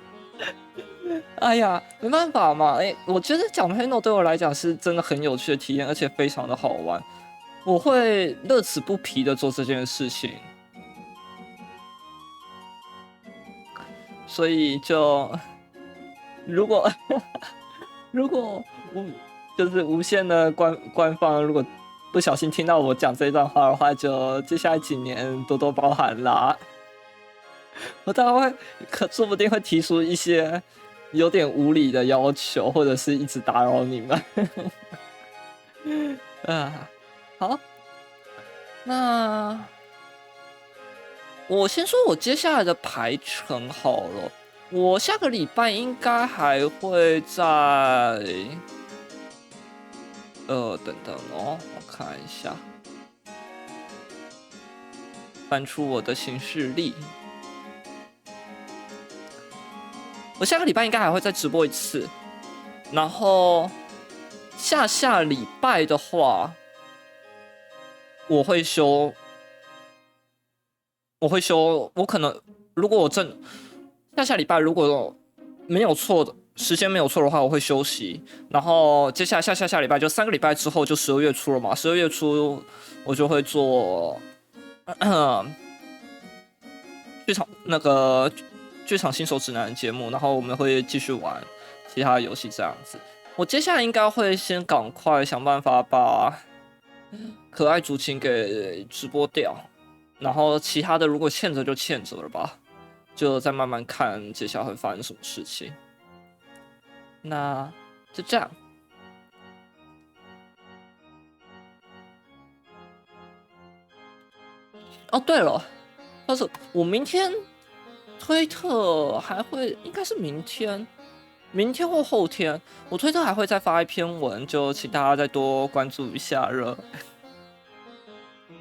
哎呀，没办法嘛！我觉得讲 panel 对我来讲是真的很有趣的体验，而且非常的好玩。我会乐此不疲的做这件事情，所以就如果就是无限的官方，如果不小心听到我讲这段话的话，就接下来几年多多包涵啦。我大概说不定会提出一些有点无理的要求，或者是一直打扰你们。好，那我先说我接下来的排程好了。我下个礼拜应该还会在等等哦，我看一下，翻出我的行事历。我下个礼拜应该还会再直播一次，然后下礼拜的话，我会休，我可能如果我下礼拜如果没有错的时间没有错的话，我会休息。然后接下来下礼拜就3个礼拜之后就12月初了嘛，12月初我就会做剧场新手指南的节目，然后我们会继续玩其他的游戏这样子。我接下来应该会先赶快想办法把可爱竹琴给直播掉，然后其他的如果欠着就欠着了吧，就再慢慢看接下来会发生什么事情。那就这样。哦，对了，但是我明天推特还会，应该是明天或后天，我推特还会再发一篇文，就请大家再多关注一下了。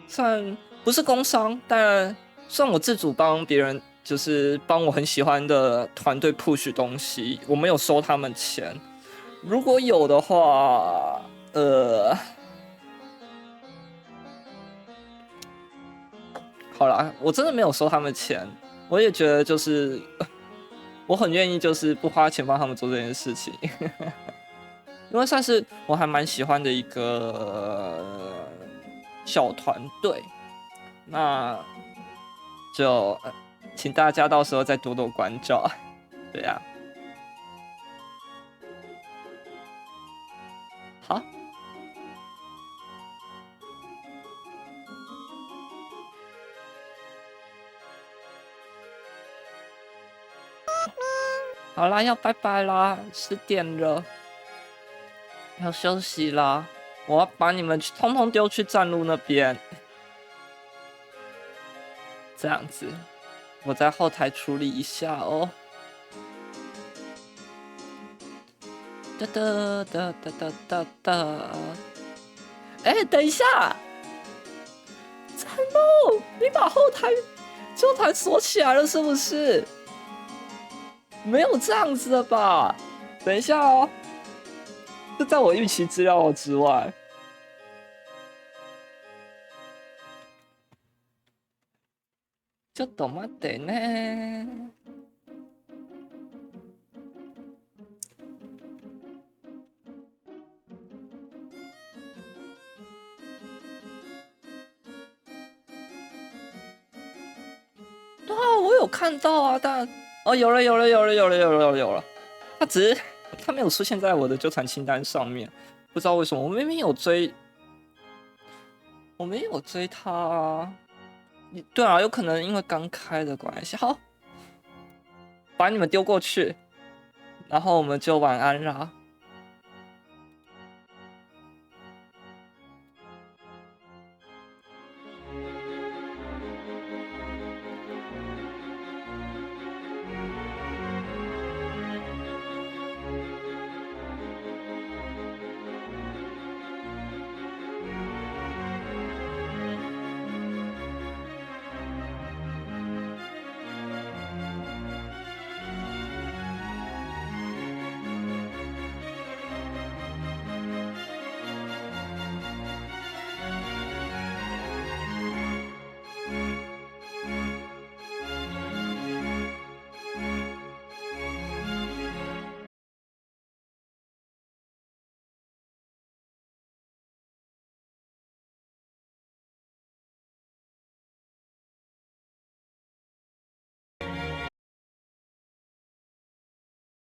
虽然不是工商，但算我自主帮别人，就是帮我很喜欢的团队 push 东西，我没有收他们钱。如果有的话，好啦，我真的没有收他们钱，我也觉得就是我很愿意，就是不花钱帮他们做这件事情，因为算是我还蛮喜欢的一个小团队。那就请大家到时候再多多关照，对呀。好。好啦，要拜拜啦，10点了，要休息啦。我要把你们通通丢去站路那边，这样子，我在后台处理一下哦。哒哒哒哒哒哒哒。哎，等一下，站路，你把后台锁起来了是不是？没有这样子的吧？等一下哦，这在我预期资料之外。ちょっと待ってね。对啊，我有看到啊，但哦，有了，他没有出现在我的纠缠清单上面，不知道为什么，我明明有追他啊。对啊，有可能因为刚开的关系。好，把你们丢过去，然后我们就晚安啦。